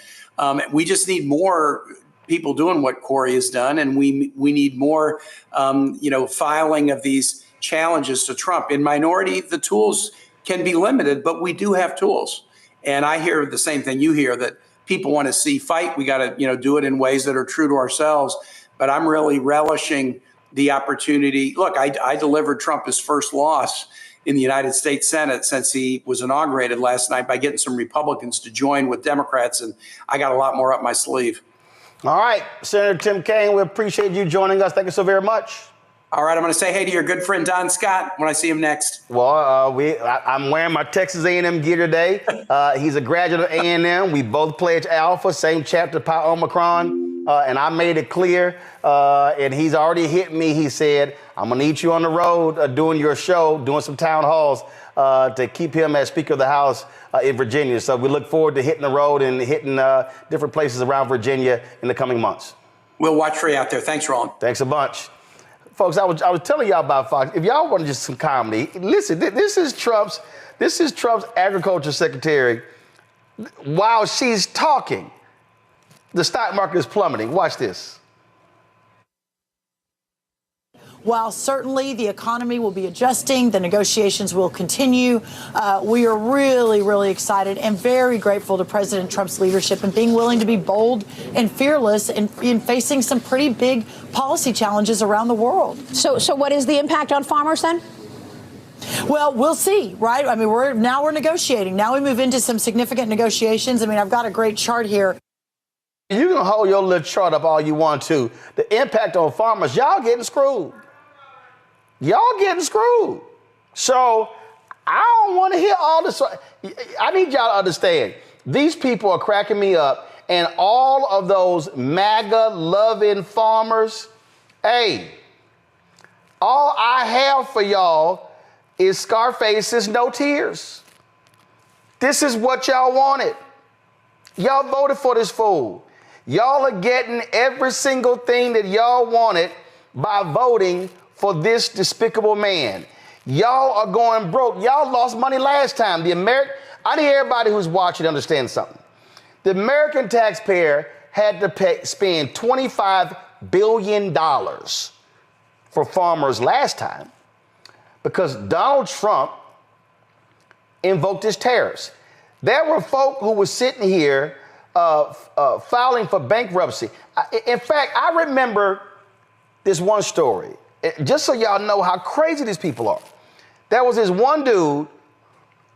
We just need more people doing what Cory has done, and we need more, filing of these challenges to Trump. In minority, the tools can be limited, but we do have tools. And I hear the same thing you hear, that people want to see fight. We got to, do it in ways that are true to ourselves. But I'm really relishing the opportunity. Look, I delivered Trump his first loss in the United States Senate since he was inaugurated last night by getting some Republicans to join with Democrats. And I got a lot more up my sleeve. All right, Senator Tim Kaine, we appreciate you joining us. Thank you so very much. All right, I'm going to say hey to your good friend Don Scott when I see him next. Well, I'm wearing my Texas A&M gear today. He's a graduate of A&M. We both pledged Alpha, same chapter, Pi Omicron, and I made it clear. And he's already hit me. He said, I'm going to need you on the road doing your show, doing some town halls to keep him as Speaker of the House in Virginia. So we look forward to hitting the road and hitting different places around Virginia in the coming months. We'll watch for you out there. Thanks, Roland. Thanks a bunch. Folks, I was telling y'all about Fox. If y'all want just some comedy, listen, this is Trump's agriculture secretary. While she's talking, the stock market is plummeting. Watch this. While certainly the economy will be adjusting, the negotiations will continue. We are really, really excited and very grateful to President Trump's leadership and being willing to be bold and fearless in facing some pretty big policy challenges around the world. So what is the impact on farmers then? Well, we'll see, right? I mean, we're negotiating. Now we move into some significant negotiations. I mean, I've got a great chart here. You can hold your little chart up all you want to. The impact on farmers, y'all getting screwed. Y'all getting screwed. So I don't want to hear all this. I need y'all to understand, these people are cracking me up, and all of those MAGA loving farmers, hey, all I have for y'all is Scarface's No Tears. This is what y'all wanted. Y'all voted for this fool. Y'all are getting every single thing that y'all wanted by voting for this despicable man. Y'all are going broke. Y'all lost money last time. I need everybody who's watching to understand something. The American taxpayer had to spend $25 billion for farmers last time because Donald Trump invoked his tariffs. There were folk who were sitting here filing for bankruptcy. In fact, I remember this one story, just so y'all know how crazy these people are. There was this one dude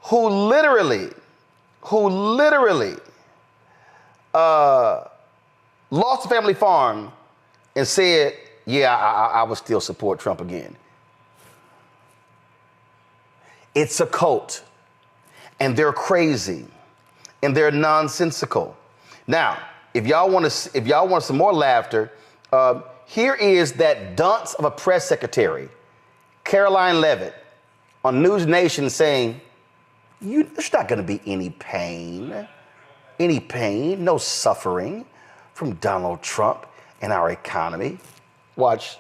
who literally lost a family farm and said, yeah, I would still support Trump again. It's a cult, and they're crazy, and they're nonsensical. Now, if y'all want some more laughter, here is that dunce of a press secretary, Caroline Leavitt, on News Nation saying, there's not going to be any pain, no suffering from Donald Trump and our economy. Watch.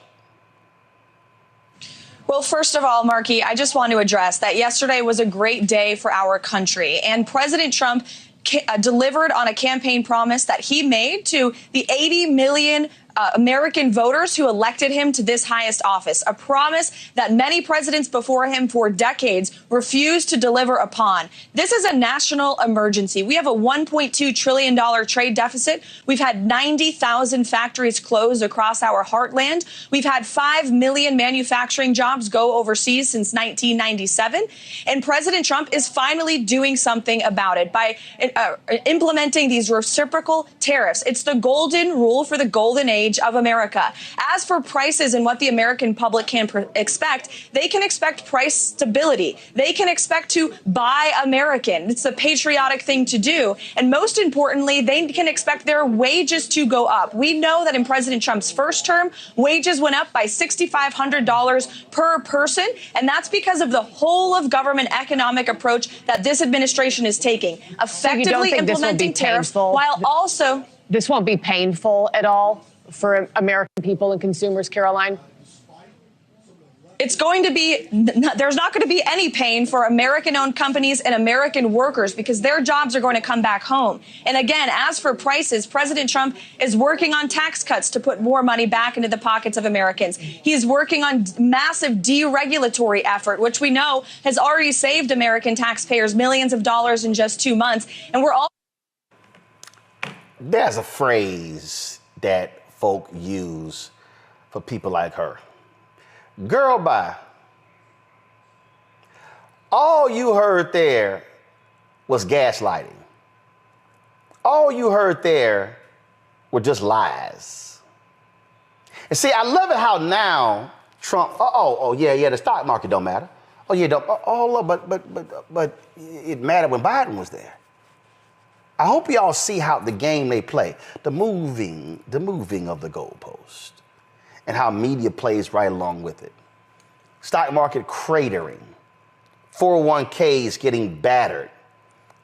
Well, first of all, Markey, I just want to address that yesterday was a great day for our country, and President Trump delivered on a campaign promise that he made to the 80 million American voters who elected him to this highest office, a promise that many presidents before him for decades refused to deliver upon. This is a national emergency. We have a $1.2 trillion trade deficit. We've had 90,000 factories closed across our heartland. We've had 5 million manufacturing jobs go overseas since 1997. And President Trump is finally doing something about it by implementing these reciprocal tariffs. It's the golden rule for the golden age of America. As for prices and what the American public can expect, they can expect price stability. They can expect to buy American. It's a patriotic thing to do. And most importantly, they can expect their wages to go up. We know that in President Trump's first term, wages went up by $6,500 per person. And that's because of the whole of government economic approach that this administration is taking, effectively implementing tariffs while also... This won't be painful at all for American people and consumers, Caroline? It's going to be, there's not going to be any pain for American-owned companies and American workers because their jobs are going to come back home. And again, as for prices, President Trump is working on tax cuts to put more money back into the pockets of Americans. He is working on massive deregulatory effort, which we know has already saved American taxpayers millions of dollars in just 2 months. And we're all... There's a phrase that folk use for people like her. Girl, bye. All you heard there was gaslighting. All you heard there were just lies. And see, I love it how now Trump, yeah, the stock market don't matter. Oh, yeah, but it mattered when Biden was there. I hope y'all see how the game they play, the moving of the goalpost, and how media plays right along with it. Stock market cratering, 401ks getting battered,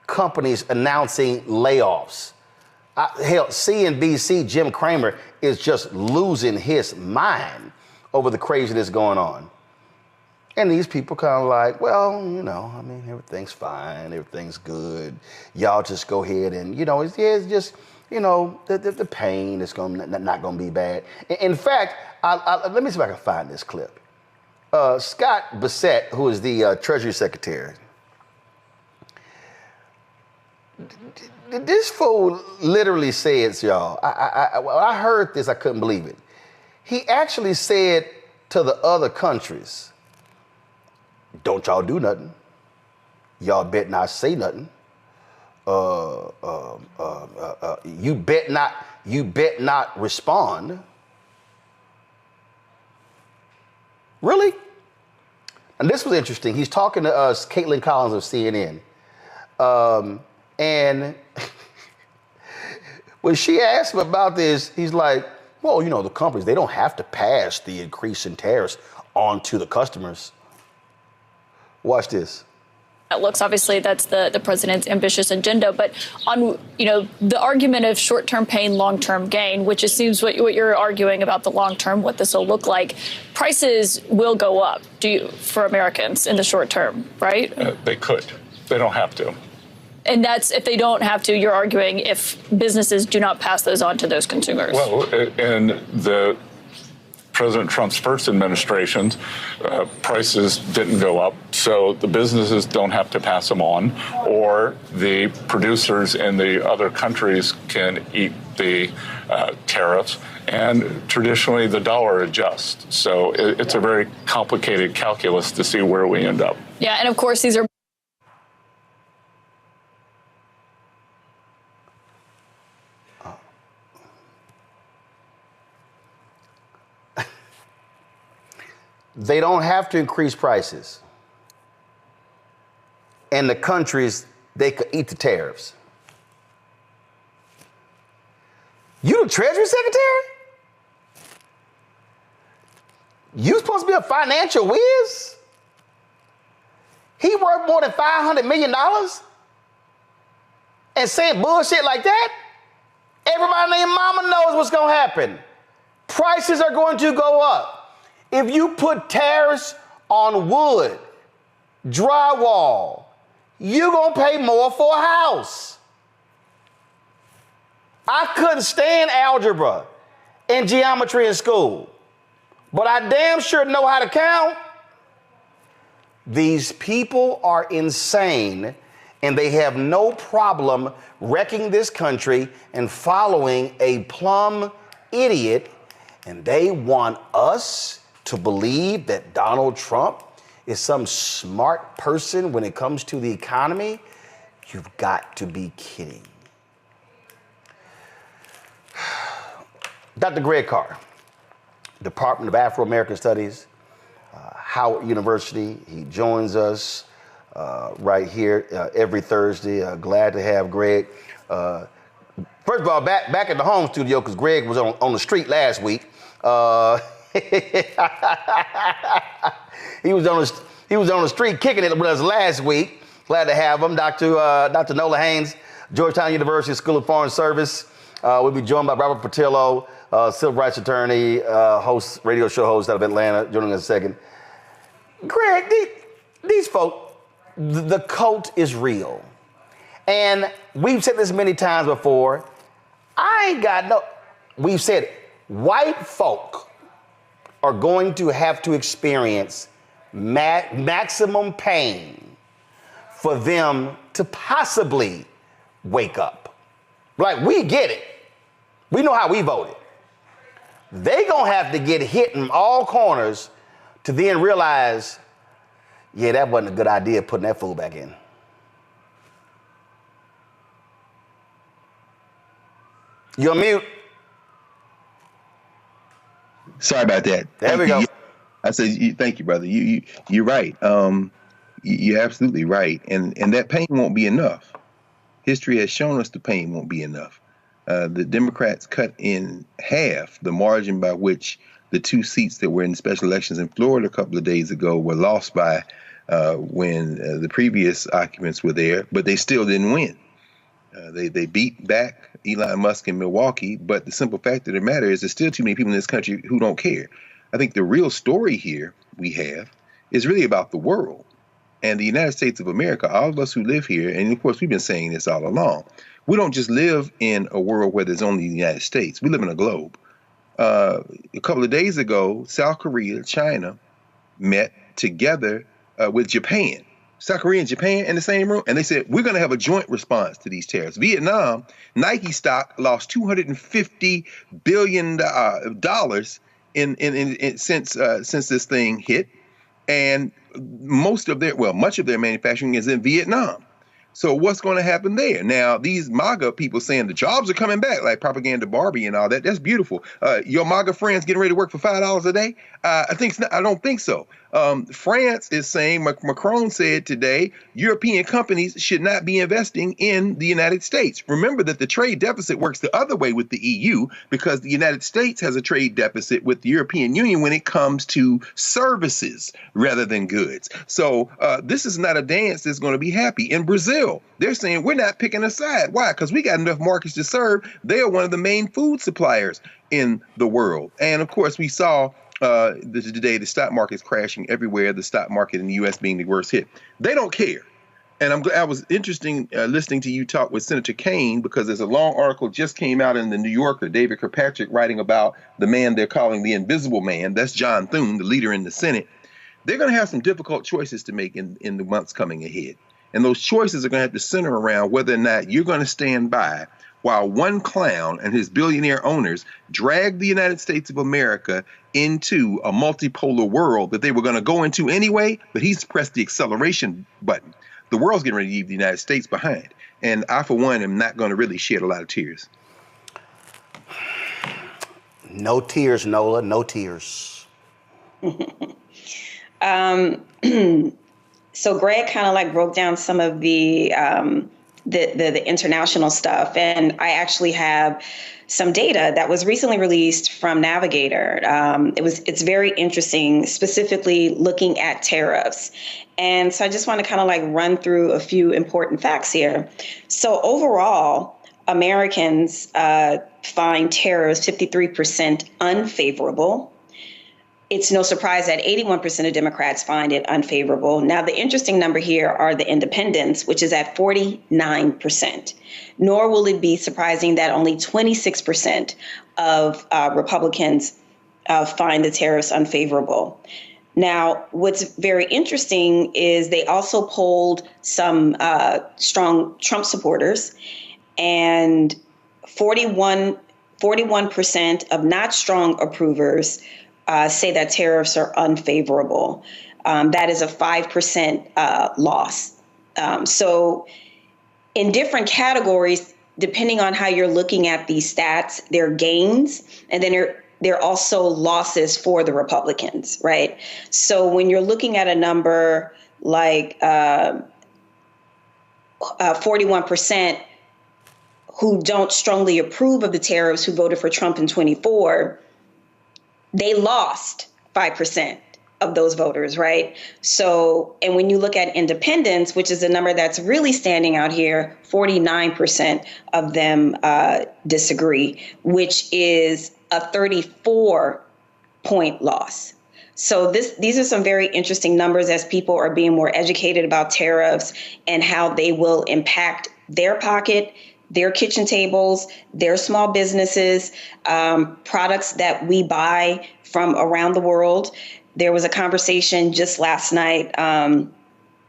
companies announcing layoffs. Hell, CNBC, Jim Cramer is just losing his mind over the craziness going on. And these people kind of like, well, I mean, everything's fine, everything's good. Y'all just go ahead and, it's just, the pain is not going to be bad. In fact, let me see if I can find this clip. Scott Bassett, who is the Treasury Secretary, this fool literally says, y'all, when I heard this, I couldn't believe it. He actually said to the other countries, don't y'all do nothing. Y'all bet not say nothing. You bet not respond. Really? And this was interesting. He's talking to us, Caitlin Collins of CNN. And when she asked him about this, he's like, well, the companies, they don't have to pass the increase in tariffs on to the customers. Watch this. That looks, obviously, that's the president's ambitious agenda. But on, the argument of short-term pain, long-term gain, which it seems what you're arguing about the long-term, what this will look like, prices will go up for Americans in the short term, right? They could. They don't have to. And that's if they don't have to, you're arguing if businesses do not pass those on to those consumers. Well, and the President Trump's first administration, prices didn't go up, so the businesses don't have to pass them on, or the producers in the other countries can eat the tariffs, and traditionally the dollar adjusts. So it's a very complicated calculus to see where we end up. Yeah, and of course these are they don't have to increase prices. And the countries, they could eat the tariffs. You the Treasury Secretary? You supposed to be a financial whiz? He worth more than $500 million? And saying bullshit like that? Everybody named Mama knows what's gonna happen. Prices are going to go up. If you put tariffs on wood, drywall, you're gonna pay more for a house. I couldn't stand algebra and geometry in school, but I damn sure know how to count. These people are insane, and they have no problem wrecking this country and following a plumb idiot, and they want us to believe that Donald Trump is some smart person when it comes to the economy. You've got to be kidding. Dr. Greg Carr, Department of Afro-American Studies, Howard University. He joins us right here every Thursday. Glad to have Greg. First of all, back at the home studio, because Greg was on the street last week. He was on the street kicking it with us last week. Glad to have him, Dr. Nola Haynes, Georgetown University School of Foreign Service. We'll be joined by Robert Patillo, civil rights attorney, radio show host out of Atlanta, joining us in a second. Greg, these folk, the cult is real. And we've said this many times before. We've said it. White folk are going to have to experience maximum pain for them to possibly wake up. Like, we get it. We know how we voted. They gonna have to get hit in all corners to then realize, yeah, that wasn't a good idea putting that fool back in. You're on mute. Sorry about that. There we go. I said, thank you, brother. You're right. You're absolutely right. And that pain won't be enough. History has shown us the pain won't be enough. The Democrats cut in half the margin by which the 2 seats that were in special elections in Florida a couple of days ago were lost by when the previous occupants were there, but they still didn't win. They beat back Elon Musk in Milwaukee, but the simple fact of the matter is there's still too many people in this country who don't care. I think the real story here we have is really about the world and the United States of America. All of us who live here, and of course we've been saying this all along, we don't just live in a world where there's only the United States. We live in a globe. A couple of days ago, South Korea, China met together with Japan. South Korea and Japan in the same room, and they said, we're going to have a joint response to these tariffs. Vietnam, Nike stock lost $250 billion since this thing hit, and much of their manufacturing is in Vietnam. So what's going to happen there? Now, these MAGA people saying the jobs are coming back, like Propaganda Barbie and all that. That's beautiful. Your MAGA friends getting ready to work for $5 a day? I don't think so. France is saying, Macron said today, European companies should not be investing in the United States. Remember that the trade deficit works the other way with the EU, because the United States has a trade deficit with the European Union when it comes to services rather than goods. So this is not a dance that's going to be happy. In Brazil, they're saying we're not picking a side. Why? Because we got enough markets to serve. They are one of the main food suppliers in the world. And of course, we saw today the stock market is crashing everywhere, the stock market in the U.S. being the worst hit. They don't care. And I was interesting listening to you talk with Senator Kaine, because there's a long article just came out in the New Yorker, David Kirkpatrick, writing about the man they're calling the invisible man. That's John Thune, the leader in the Senate. They're going to have some difficult choices to make in the months coming ahead. And those choices are going to have to center around whether or not you're going to stand by while one clown and his billionaire owners drag the United States of America into a multipolar world that they were going to go into anyway, but he's pressed the acceleration button. The world's getting ready to leave the United States behind. And I, for one, am not going to really shed a lot of tears. No tears, Nola, no tears. So Greg kind of like broke down some of the international stuff, and I actually have some data that was recently released from Navigator. It's very interesting, specifically looking at tariffs. And so I just want to kind of like run through a few important facts here. So overall, Americans find tariffs 53% unfavorable. It's no surprise that 81% of Democrats find it unfavorable. Now, the interesting number here are the independents, which is at 49%. Nor will it be surprising that only 26% of Republicans find the tariffs unfavorable. Now, what's very interesting is they also polled some strong Trump supporters, and 41% of not strong approvers say that tariffs are unfavorable. That is a 5% loss. So in different categories, depending on how you're looking at these stats, there are gains, and then there are also losses for the Republicans, right? So when you're looking at a number like 41% who don't strongly approve of the tariffs, who voted for Trump in 24, they lost 5% of those voters, right? So, and when you look at independents, which is a number that's really standing out here, 49% of them disagree, which is a 34-point loss. So these are some very interesting numbers as people are being more educated about tariffs and how they will impact their pocket, their kitchen tables, their small businesses, products that we buy from around the world. There was a conversation just last night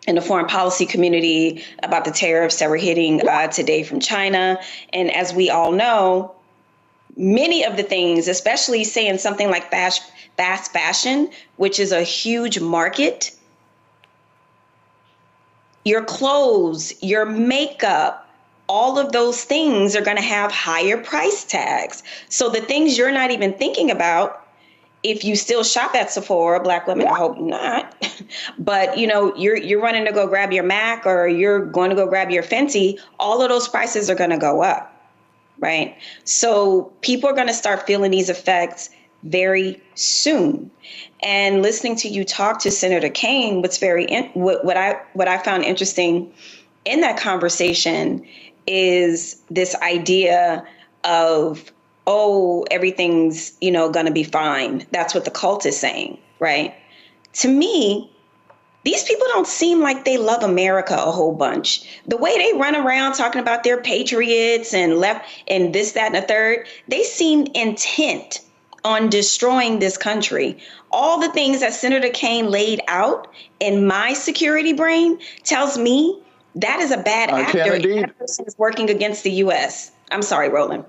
in the foreign policy community about the tariffs that were hitting today from China. And as we all know, many of the things, especially saying something like fast fashion, which is a huge market, your clothes, your makeup, all of those things are going to have higher price tags. So the things you're not even thinking about, if you still shop at Sephora, Black women, I hope not, but you're running to go grab your MAC or you're going to go grab your Fenty, all of those prices are going to go up, right? So people are going to start feeling these effects very soon. And listening to you talk to Senator Kaine, what I found interesting in that conversation is this idea of, oh, everything's, going to be fine. That's what the cult is saying, right? To me, these people don't seem like they love America a whole bunch. The way they run around talking about their patriots and left and this, that, and the third, they seem intent on destroying this country. All the things that Senator Kaine laid out in my security brain tells me that is a bad actor. That person is working against the U.S. I'm sorry, Roland.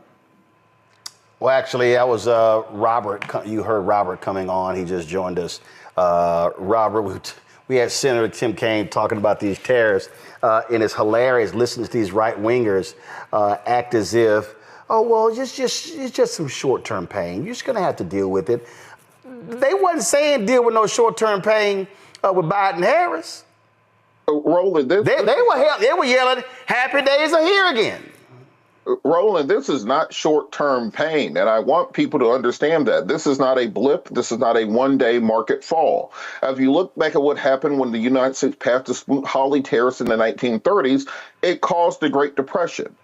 Well, actually, that was Robert. You heard Robert coming on. He just joined us. Robert, we had Senator Tim Kaine talking about these tariffs, and it's hilarious listening to these right-wingers act as if, oh, well, it's just some short-term pain. You're just going to have to deal with it. They wasn't saying deal with no short-term pain with Biden-Harris. Roland, they were yelling, happy days are here again. Roland, this is not short-term pain, and I want people to understand that. This is not a blip. This is not a one-day market fall. If you look back at what happened when the United States passed the Smoot-Hawley tariffs in the 1930s, it caused the Great Depression.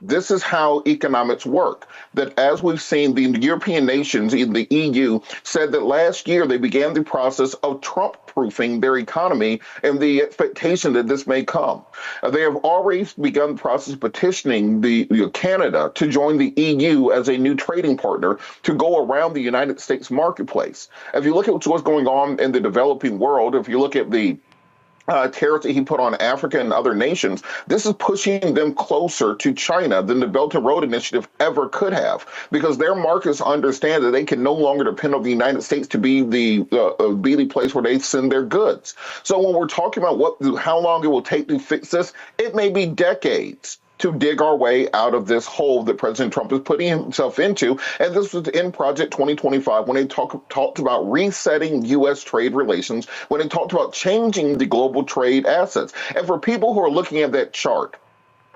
This is how economics work. That as we've seen, the European nations in the EU said that last year they began the process of Trump-proofing their economy and the expectation that this may come. They have already begun the process of petitioning Canada to join the EU as a new trading partner to go around the United States marketplace. If you look at what's going on in the developing world, if you look at the tariffs that he put on Africa and other nations, this is pushing them closer to China than the Belt and Road Initiative ever could have, because their markets understand that they can no longer depend on the United States to be the place where they send their goods. So when we're talking about how long it will take to fix this, it may be decades to dig our way out of this hole that President Trump is putting himself into. And this was in Project 2025 when they talked about resetting U.S. trade relations, when they talked about changing the global trade assets. And for people who are looking at that chart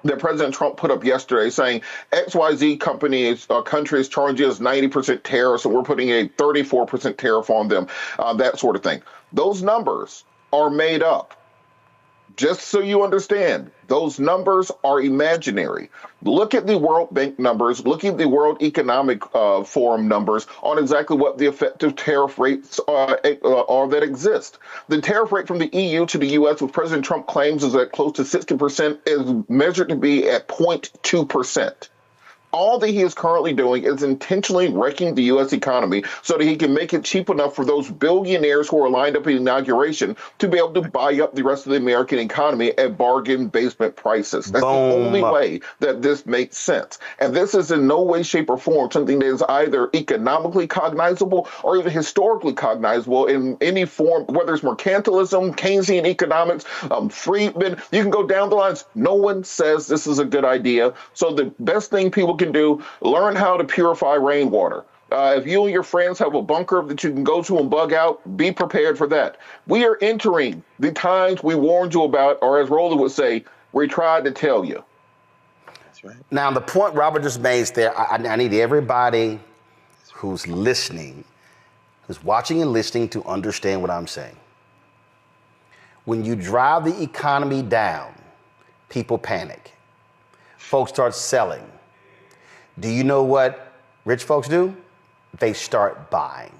that President Trump put up yesterday saying XYZ country is charging us 90% tariffs and we're putting a 34% tariff on them, that sort of thing. Those numbers are made up. Just so you understand, those numbers are imaginary. Look at the World Bank numbers, look at the World Economic Forum numbers on exactly what the effective tariff rates are that exist. The tariff rate from the EU to the U.S., which President Trump claims is at close to 60%, is measured to be at 0.2%. All that he is currently doing is intentionally wrecking the U.S. economy so that he can make it cheap enough for those billionaires who are lined up in inauguration to be able to buy up the rest of the American economy at bargain basement prices. That's the only way that this makes sense. And this is in no way, shape, or form something that is either economically cognizable or even historically cognizable in any form, whether it's mercantilism, Keynesian economics, Friedman. You can go down the lines. No one says this is a good idea. So the best thing people can do, learn how to purify rainwater. If you and your friends have a bunker that you can go to and bug out, be prepared for that. We are entering the times we warned you about, or as Roland would say, we tried to tell you. That's right. Now, the point Robert just made there, I need everybody who's listening, who's watching and listening to understand what I'm saying. When you drive the economy down, people panic. Folks start selling. Do you know what rich folks do? They start buying.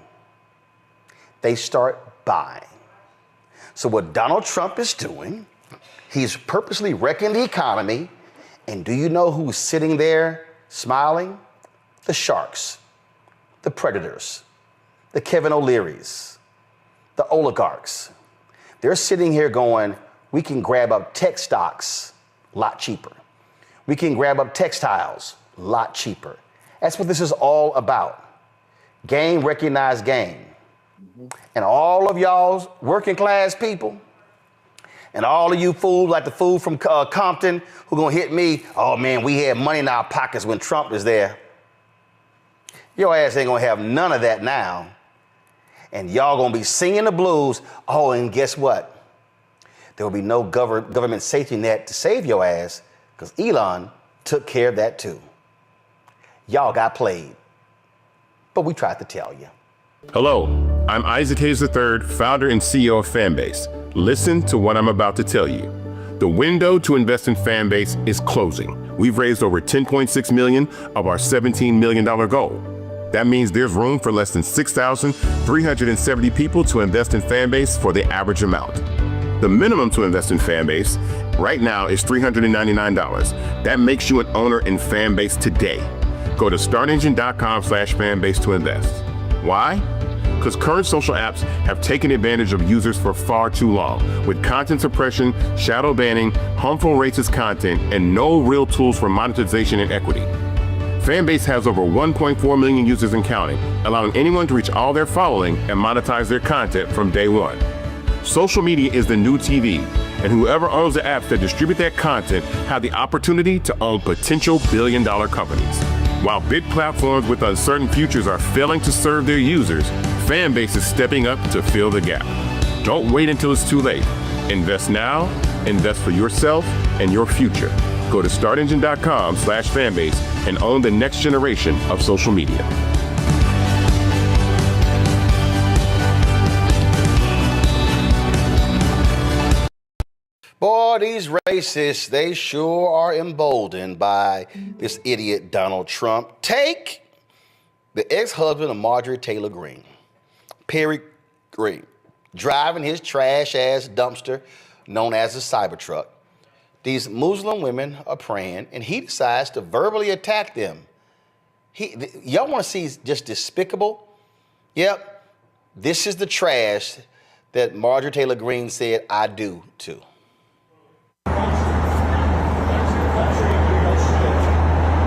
They start buying. So what Donald Trump is doing, he's purposely wrecking the economy. And do you know who's sitting there smiling? The sharks, the predators, the Kevin O'Learys, the oligarchs. They're sitting here going, we can grab up tech stocks a lot cheaper. We can grab up textiles a lot cheaper. That's what this is all about. Game, recognize game. And all of y'all's working class people and all of you fools like the fool from Compton who gonna hit me, oh man, we had money in our pockets when Trump was there. Your ass ain't gonna have none of that now. And y'all gonna be singing the blues. Oh, and guess what? There will be no government safety net to save your ass because Elon took care of that too. Y'all got played, but we tried to tell you. Hello, I'm Isaac Hayes III, founder and CEO of Fanbase. Listen to what I'm about to tell you. The window to invest in Fanbase is closing. We've raised over $10.6 million of our $17 million goal. That means there's room for less than 6,370 people to invest in Fanbase for the average amount. The minimum to invest in Fanbase right now is $399. That makes you an owner in Fanbase today. Go to startengine.com/fanbase to invest. Why? Because current social apps have taken advantage of users for far too long, with content suppression, shadow banning, harmful racist content, and no real tools for monetization and equity. Fanbase has over 1.4 million users and counting, allowing anyone to reach all their following and monetize their content from day one. Social media is the new TV, and whoever owns the apps that distribute that content have the opportunity to own potential billion-dollar companies. While big platforms with uncertain futures are failing to serve their users, Fanbase is stepping up to fill the gap. Don't wait until it's too late. Invest now, invest for yourself and your future. Go to startengine.com/fanbase and own the next generation of social media. Boy, these racists, they sure are emboldened by this idiot Donald Trump. Take the ex-husband of Marjorie Taylor Greene, Perry Greene, driving his trash-ass dumpster known as the Cybertruck. These Muslim women are praying, and he decides to verbally attack them. Y'all want to see just despicable? Yep, this is the trash that Marjorie Taylor Greene said I do to.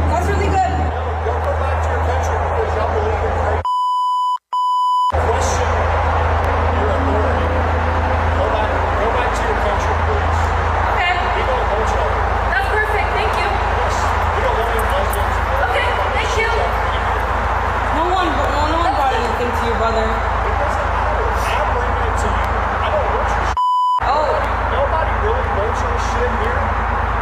That's really good. Y'all go back to your country because y'all believe in crazy. Question your authority. Go back to your country, please. Okay. We don't hold y'all. That's perfect. Thank you. Yes. We don't want any Muslims. Okay. Thank you. No one brought anything to your brother. It doesn't matter. I'm bringing it to you. I don't want your shit. Oh. Nobody really wants your shit here.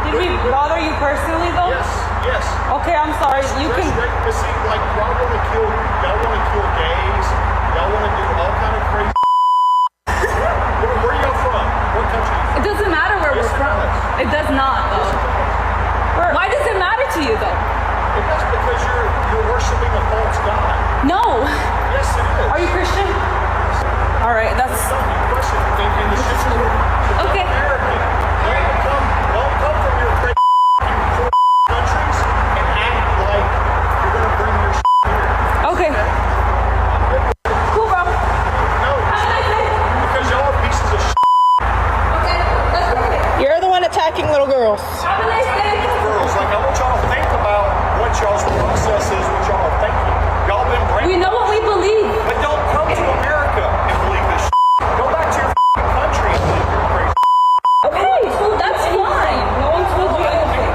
Did we bother you personally, though? Yes, yes. Okay, I'm sorry. You can. But see, like, y'all want to kill gays. Y'all want to do all kind of crazy. Where are y'all from? What country? It doesn't matter where we're from. It does not, though. Why does it matter to you, though? It does because you're worshiping a false god. No. Yes, it is. Are you Christian? All right, that's. Okay. Don't come from your crazy countries and act like you're gonna bring your here. Okay. Cool, bro. No. Because y'all are pieces of Okay, that's perfect. You're the one attacking little girls. Have a nice day. Girls, like I want y'all to think about what y'all's process is, what y'all are thinking. Y'all been brainwashed. We know what we believe. But don't come to America and believe this. Go back to your country and believe you're crazy. Okay, so that's fine. No one told you anything.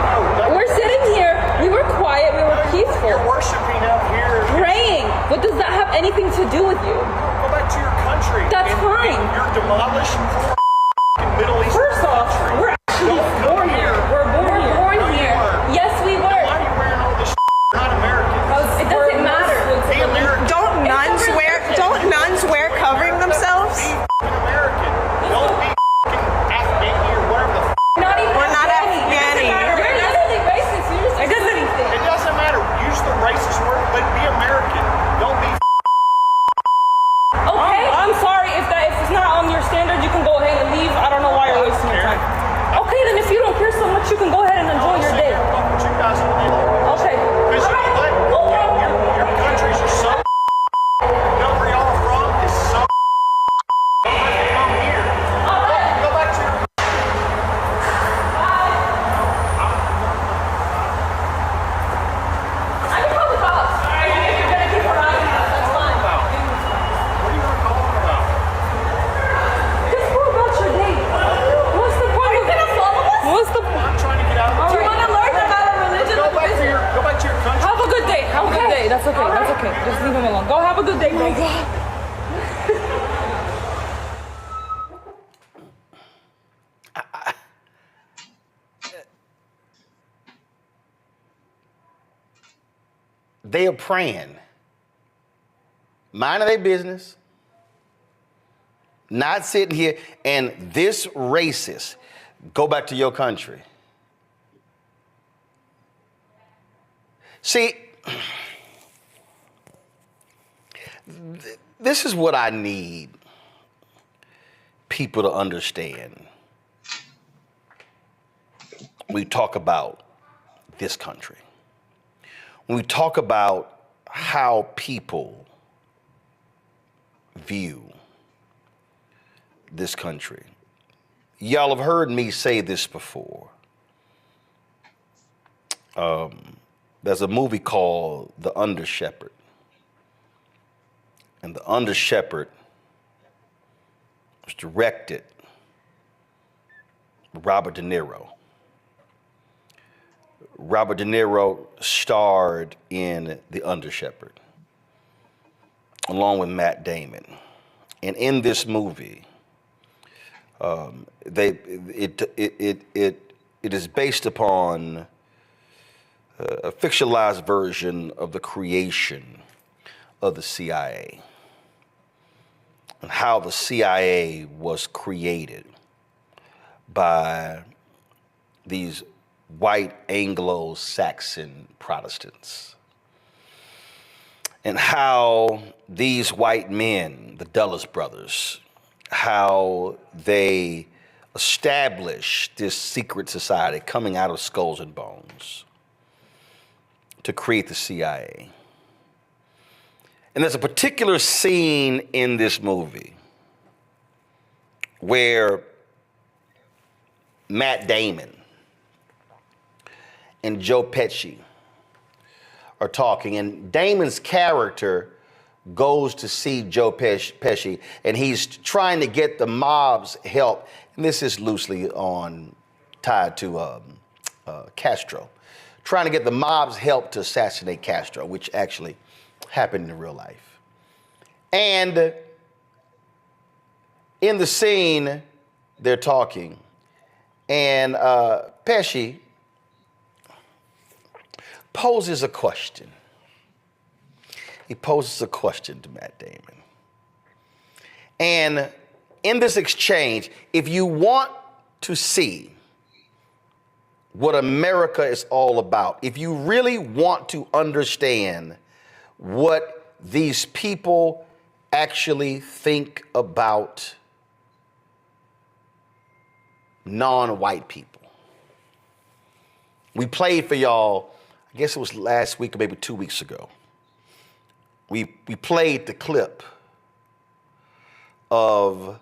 We're sitting here. We were quiet. We were peaceful. You're worshiping out here. Praying. What does that have anything to do with you? Go back to your country. That's fine. You're demolished Middle East. First off, we're actually born here. We're born here. Yes, we were. Why are you wearing all this not American? It doesn't matter. Be American. Don't nuns wear covering themselves? Be American. Don't be Afghani or whatever the We're not Afghani. You're literally racist. You just anything. It doesn't matter. Use the racist word, but be American. Don't be Okay. I'm sorry if it's not on your standard, you can go ahead and leave. I don't know why you're wasting your time. Okay, then if you don't care so much, you can go ahead and enjoy your day. Okay. Because your countries are so know where y'all are from is so come here. Go back to your I can call the cops. If you're gonna keep harassing us, that's fine. What are you gonna call them about? Just go about your day. What's the point? Are you gonna follow us? What's the point? I'm trying to get out of the Do you want to learn about our religion? Go back to your country. Have a good day. Have a good day. That's okay. That's okay. Just leave him alone. Go have a good day, bro. Oh my God. They are praying, minding their business, not sitting here, and this racist, go back to your country. See, this is what I need people to understand. We talk about this country. When we talk about how people view this country, y'all have heard me say this before. There's a movie called The Under Shepherd. And The Under Shepherd was directed by Robert De Niro. Robert De Niro starred in The Under Shepherd, along with Matt Damon. And in this movie, it is based upon a fictionalized version of the creation of the CIA and how the CIA was created by these white Anglo-Saxon Protestants, and how these white men, the Dulles brothers, how they established this secret society coming out of Skulls and Bones to create the CIA. And there's a particular scene in this movie where Matt Damon and Joe Pesci are talking, and Damon's character goes to see Joe Pesci, and he's trying to get the mob's help. And this is loosely tied to Castro, trying to get the mob's help to assassinate Castro, which actually happened in real life. And in the scene, they're talking, and Pesci poses a question. He poses a question to Matt Damon. And in this exchange, if you want to see what America is all about, if you really want to understand what these people actually think about non-white people, we played for y'all, I guess it was last week or maybe 2 weeks ago. We played the clip of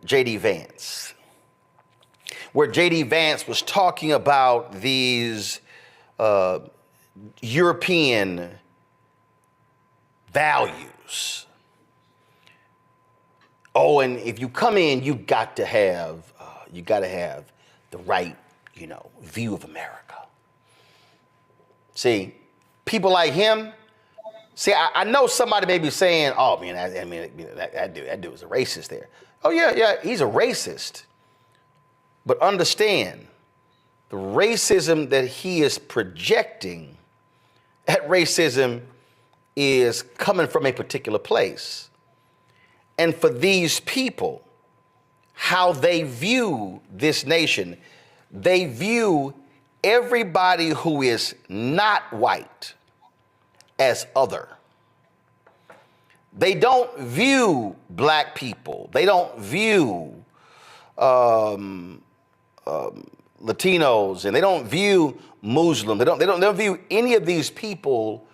J.D. Vance, where J.D. Vance was talking about these European values. Oh, and if you come in, you got to have the right, view of America. See, people like him. See, I know somebody may be saying, "Oh man, that dude was a racist there." Oh yeah, he's a racist. But understand, the racism that he is projecting, that racism is coming from a particular place. And for these people, how they view this nation, they view everybody who is not white as other. They don't view black people. They don't view Latinos, and they don't view Muslims. They don't view any of these people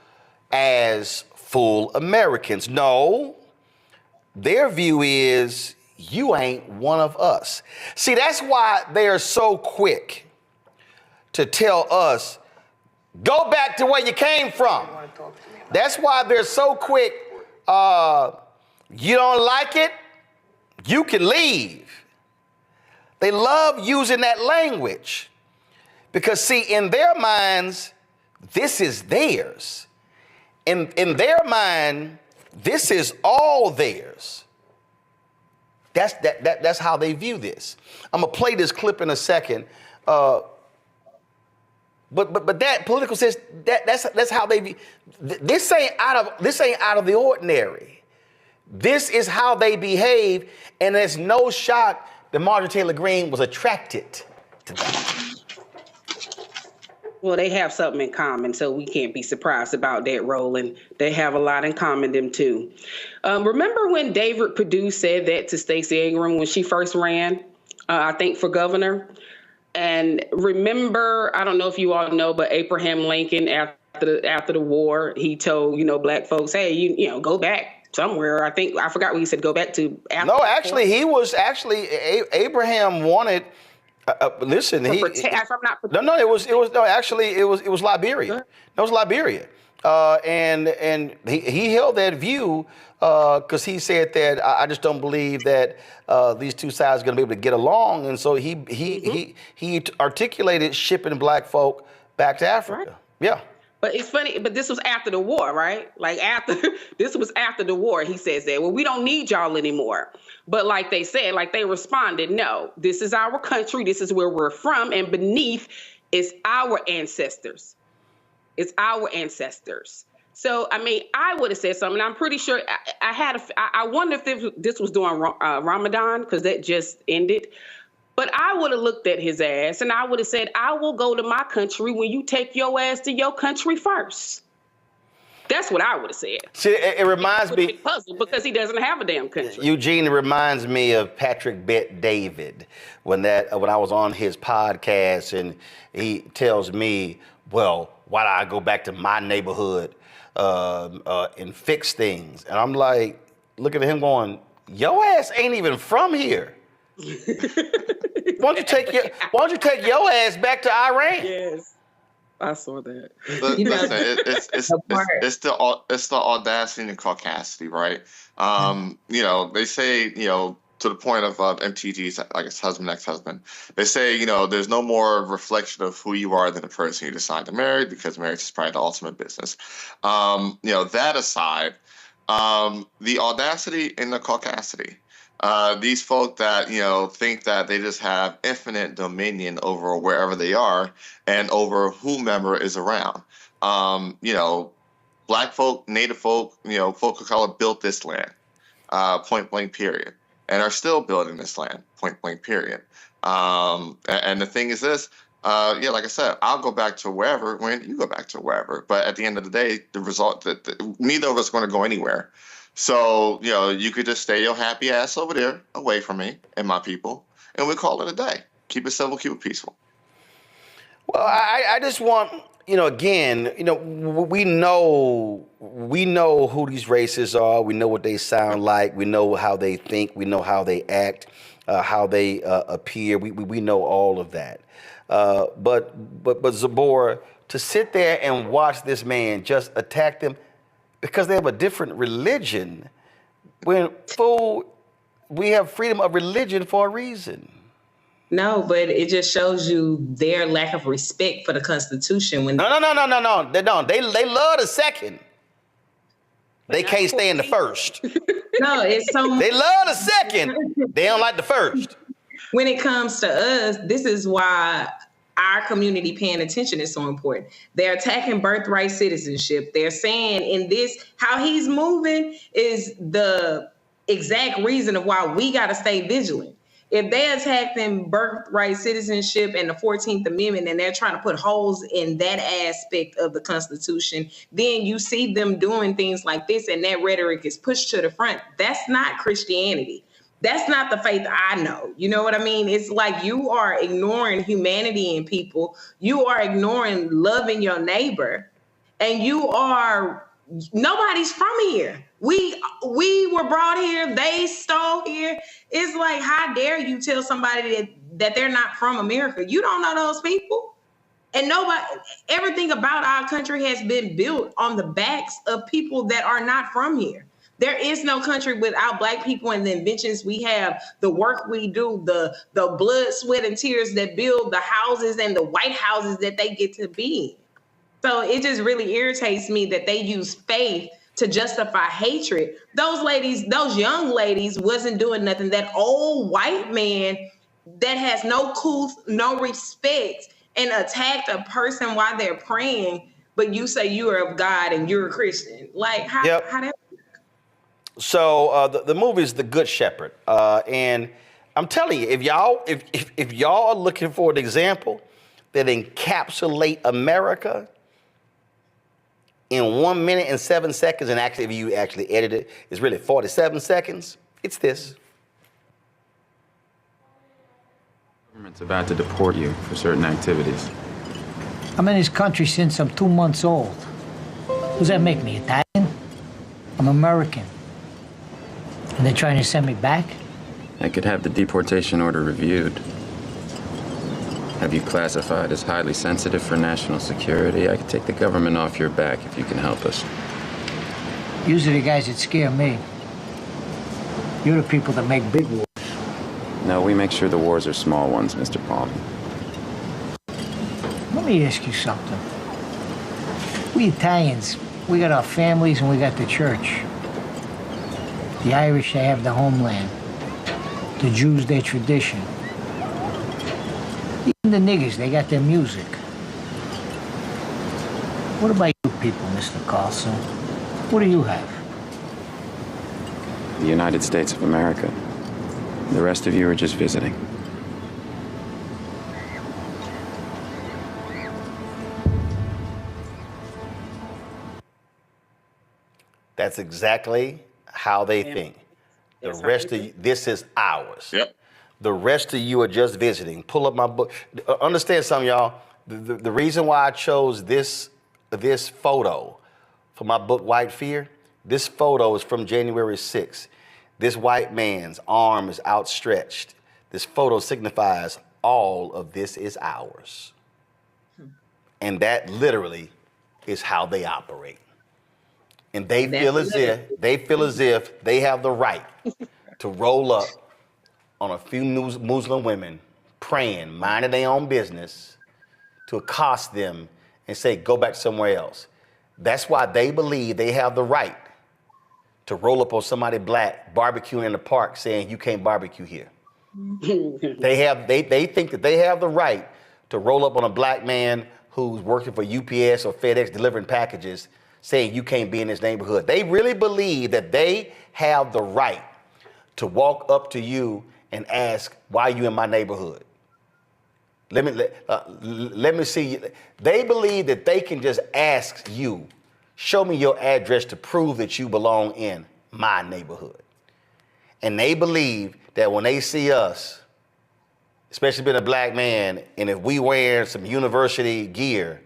as full Americans. No, their view is, you ain't one of us. See, that's why they are so quick to tell us, go back to where you came from. That's why they're so quick. You don't like it? You can leave. They love using that language because, see, in their minds, this is theirs. In their mind, this is all theirs. That's how they view this. I'm gonna play this clip in a second. But that political sense, that's how they view. This ain't out of the ordinary. This is how they behave, and there's no shock that Marjorie Taylor Greene was attracted to that. Well, they have something in common, so we can't be surprised about that, Roland. They have a lot in common, them too. Remember when David Perdue said that to Stacey Abrams when she first ran, I think, for governor? And remember, I don't know if you all know, but Abraham Lincoln, after the war, he told, black folks, hey, you go back somewhere. I forgot what he said, go back to. No, actually, Abraham wanted. Listen, it was Liberia. That was Liberia, and he held that view because he said that I just don't believe that these two sides are going to be able to get along, and so he articulated shipping black folk back to Africa. Right. Yeah. But it's funny, but this was after the war, right? This was after the war, he says that. Well, we don't need y'all anymore. But like they said, they responded, no, this is our country. This is where we're from. And beneath is our ancestors. It's our ancestors. So, I mean, I would have said something. I'm pretty sure I wonder if this was during Ramadan, because that just ended. But I would have looked at his ass and I would have said, I will go to my country when you take your ass to your country first. That's what I would have said. See, it reminds me, puzzled because he doesn't have a damn country. Eugene, it reminds me of Patrick Bet-David when I was on his podcast and he tells me, well, why do I go back to my neighborhood and fix things? And I'm like, looking at him going, your ass ain't even from here. Why don't you take your ass back to Iran? Yes. I saw that. Listen, it's the audacity and caucasity, right? They say, to the point of MTG's, I guess, husband, ex-husband, they say, there's no more reflection of who you are than the person you decide to marry, because marriage is probably the ultimate business. That aside, the audacity and the caucasity. These folk that, think that they just have infinite dominion over wherever they are and over whomever is around. Black folk, native folk, folk of color built this land, point blank, period, and are still building this land, point blank, period. And the thing is this, like I said, I'll go back to wherever when you go back to wherever. But at the end of the day, the result that neither of us are going to go anywhere. So, you could just stay your happy ass over there away from me and my people, and we call it a day. Keep it civil, keep it peaceful. Well, I just want, again, we know who these races are. We know what they sound like. We know how they think. We know how they act, how they appear. We know all of that. But Zabor, to sit there and watch this man just attack them because they have a different religion, when, fool, we have freedom of religion for a reason. No, but it just shows you their lack of respect for the Constitution. When No. They don't. They love the second. They can't stay in the first. No, it's so. They love the second. They don't like the first. When it comes to us, this is why our community paying attention is so important. They're attacking birthright citizenship. They're saying in this, how he's moving is the exact reason of why we got to stay vigilant. If they attack them birthright citizenship and the 14th Amendment, and they're trying to put holes in that aspect of the Constitution, then you see them doing things like this and that rhetoric is pushed to the front. That's not Christianity. That's not the faith I know. You know what I mean? It's like you are ignoring humanity in people. You are ignoring loving your neighbor. And nobody's from here. We were brought here. They stole here. It's like, how dare you tell somebody that they're not from America? You don't know those people. And everything about our country has been built on the backs of people that are not from here. There is no country without Black people and the inventions we have, the work we do, the blood, sweat, and tears that build the houses and the White Houses that they get to be in. So it just really irritates me that they use faith to justify hatred. Those young ladies wasn't doing nothing. That old white man that has no cool, no respect and attacked a person while they're praying, but you say you are of God and you're a Christian. Like, how that? So the movie is The Good Shepherd, and I'm telling you, if y'all are looking for an example that encapsulate America in 1 minute and 7 seconds, and actually, if you actually edit it, it's really 47 seconds. It's this. The government's about to deport you for certain activities. I'm in this country since I'm 2 months old. Does that make me Italian? I'm American. And they're trying to send me back? I could have the deportation order reviewed. Have you classified as highly sensitive for national security? I could take the government off your back if you can help us. Usually the guys that scare me. You're the people that make big wars. No, we make sure the wars are small ones, Mr. Palm. Let me ask you something. We Italians, we got our families and we got the church. The Irish, they have the homeland. The Jews, their tradition. Even the niggers, they got their music. What about you? people, Mr. Carlson. What do you have? The United States of America. The rest of you are just visiting. That's exactly how they think. The rest of you, this is ours. Yep. The rest of you are just visiting. Pull up my book. Understand something, y'all. The reason why I chose this photo for my book, White Fear, this photo is from January 6th. This white man's arm is outstretched. This photo signifies all of this is ours. And that literally is how they operate. And they feel as if they have the right to roll up on a few Muslim women praying, minding their own business, to accost them and say, go back somewhere else. That's why they believe they have the right to roll up on somebody black barbecuing in the park saying, you can't barbecue here. They think that they have the right to roll up on a black man who's working for UPS or FedEx delivering packages saying you can't be in this neighborhood. They really believe that they have the right to walk up to you and ask, why are you in my neighborhood? Let me see you. They believe that they can just ask you, show me your address to prove that you belong in my neighborhood. And they believe that when they see us, especially being a black man, and if we wearing some university gear,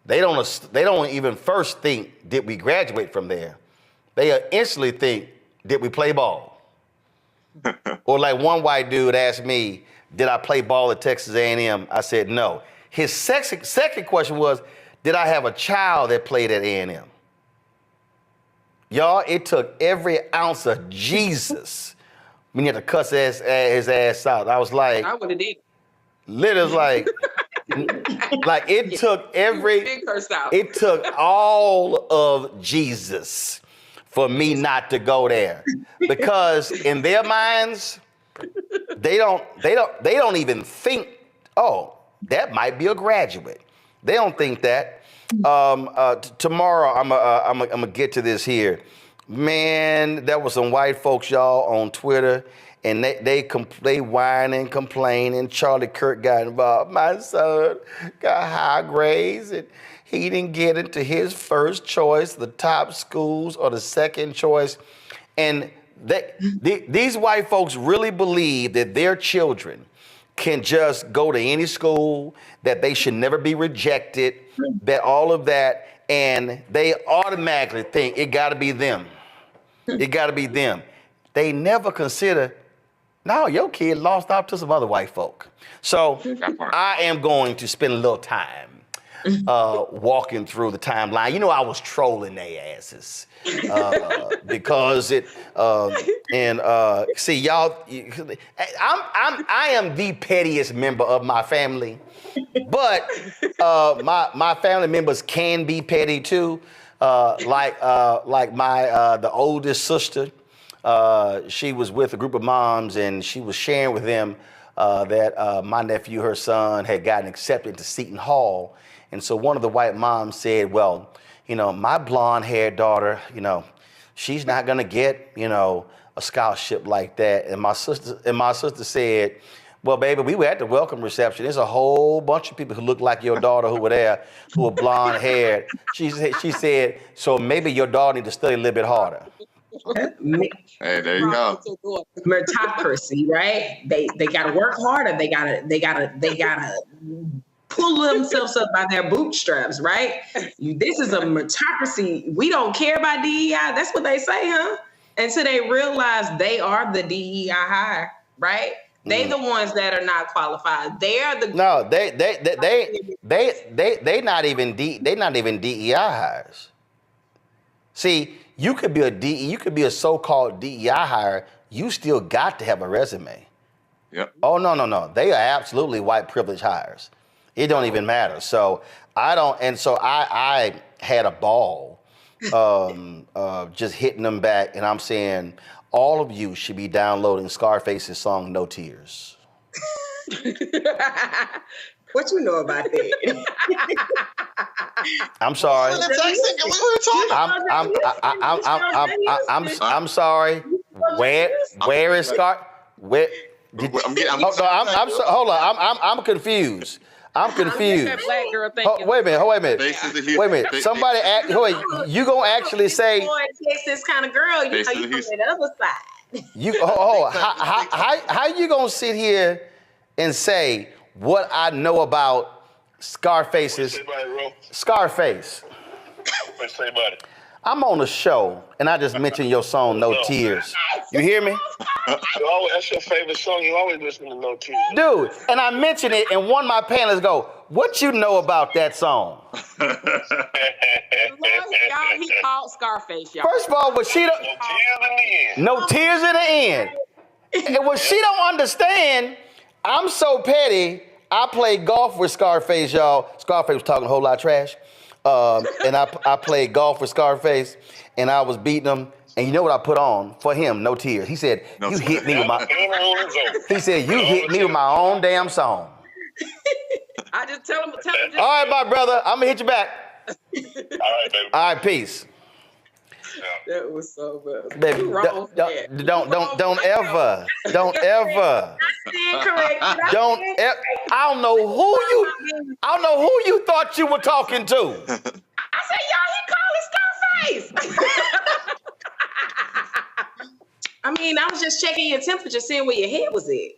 they don't even first think, did we graduate from there? They instantly think, did we play ball? Or like one white dude asked me, did I play ball at Texas A&M? I said no. His second question was, did I have a child that played at A&M? Y'all, it took every ounce of Jesus when you had to cuss his ass out. I was like, I would have did. Literally like, like it took all of Jesus for me not to go there, because in their minds, they don't even think, oh, that might be a graduate. They don't think that. Tomorrow, I'm gonna get to this here. Man, there was some white folks, y'all, on Twitter, and they whine and complain, and Charlie Kirk got involved. My son got high grades, and he didn't get into his first choice, the top schools, or the second choice. And these white folks really believe that their children can just go to any school, that they should never be rejected, that all of that, and they automatically think it got to be them. It got to be them. They never consider, no, your kid lost out to some other white folk. So I am going to spend a little time walking through the timeline. You know, I was trolling their asses because see, y'all, I am the pettiest member of my family, but my family members can be petty too. Like my the oldest sister, she was with a group of moms, and she was sharing with them that my nephew, her son, had gotten accepted to Seton Hall. And so one of the white moms said, well, you know, my blonde-haired daughter, you know, she's not gonna get, you know, a scholarship like that. And my sister said, well, baby, we were at the welcome reception. There's a whole bunch of people who look like your daughter who were there, who were blonde-haired. She said, so maybe your daughter needs to study a little bit harder. Hey, there you go. Meritocracy, right? They gotta work harder. They gotta pull themselves up by their bootstraps, right? This is a meritocracy. We don't care about DEI. That's what they say, huh? Until they realize they are the DEI hire, right? They the ones that are not qualified. They are the they not even DEI hires. See, you could be a so-called DEI hire. You still got to have a resume. Yep. Oh no. They are absolutely white privilege hires. It don't even matter. So I had a ball just hitting them back, and I'm saying all of you should be downloading Scarface's song "No Tears." What you know about that? I'm sorry. I'm sorry. Where is Scar? Where? Hold on. I'm confused. I'm confused. Black girl Wait a minute. Wait a minute. Somebody act. Wait, you gonna actually say? This kind of girl, you know, you from the other side. How you gonna sit here and say what I know about Scarface's Scarface? What say about it? I'm on a show and I just mentioned your song No Tears. You hear me? That's your favorite song. You always listen to No Tears. Dude, and I mentioned it and one of my panelists go, what you know about that song? Y'all, he called Scarface, y'all. First of all, but she don't. No tears in the end. And what she don't understand, I'm so petty. I played golf with Scarface, y'all. Scarface was talking a whole lot of trash. And I played golf with Scarface, and I was beating him. And you know what I put on for him? No Tears. He said, "You hit me with my." He said, "You hit me with my own damn song." I just tell him. All right, my brother. I'm gonna hit you back. All right, baby. All right, peace. That was so bad. Baby, don't ever. I don't know who you thought you were talking to. I said, y'all, he called it Scarface. I mean, I was just checking your temperature, seeing where your head was at.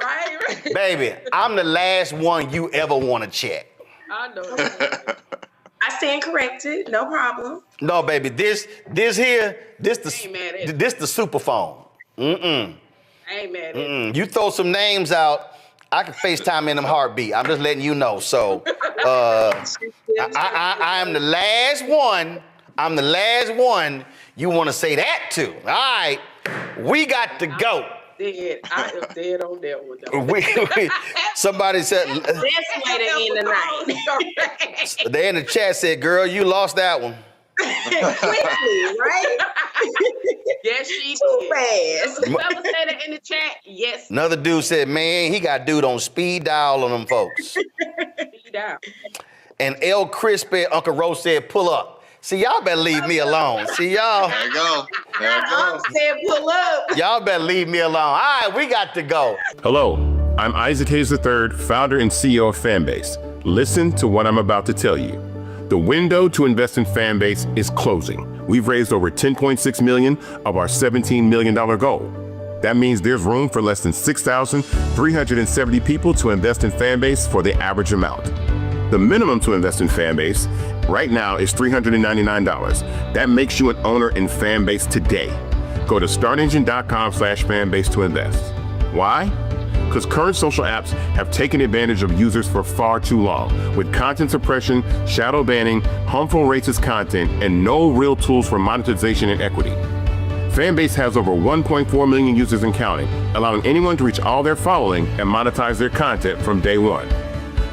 Right? Baby, I'm the last one you ever want to check. I know. I stand corrected, no problem. No, baby, this the super phone. I ain't mad at it. You throw some names out, I can FaceTime in them heartbeat. I'm just letting you know. So I am the last one. I'm the last one you want to say that to. All right, we got to go. I am dead on that one. Somebody said. That's later in the night. They in the chat said, "Girl, you lost that one." Quickly, right? Yes, she too did. fast. Whoever said it in the chat, yes. Another dude said, "Man, he got dude on speed dial on them folks." Speed dial. And El Crispy, Uncle Rose said, "Pull up." See, y'all better leave me alone. See, y'all. There you go. There you go. Said pull up. Y'all better leave me alone. All right, we got to go. Hello, I'm Isaac Hayes III, founder and CEO of Fanbase. Listen to what I'm about to tell you. The window to invest in Fanbase is closing. We've raised over $10.6 million of our $17 million goal. That means there's room for less than 6,370 people to invest in Fanbase for the average amount. The minimum to invest in Fanbase right now is $399. That makes you an owner in Fanbase today. Go to startengine.com/fanbase to invest. Why? Because current social apps have taken advantage of users for far too long, with content suppression, shadow banning, harmful racist content, and no real tools for monetization and equity. Fanbase has over 1.4 million users and counting, allowing anyone to reach all their following and monetize their content from day one.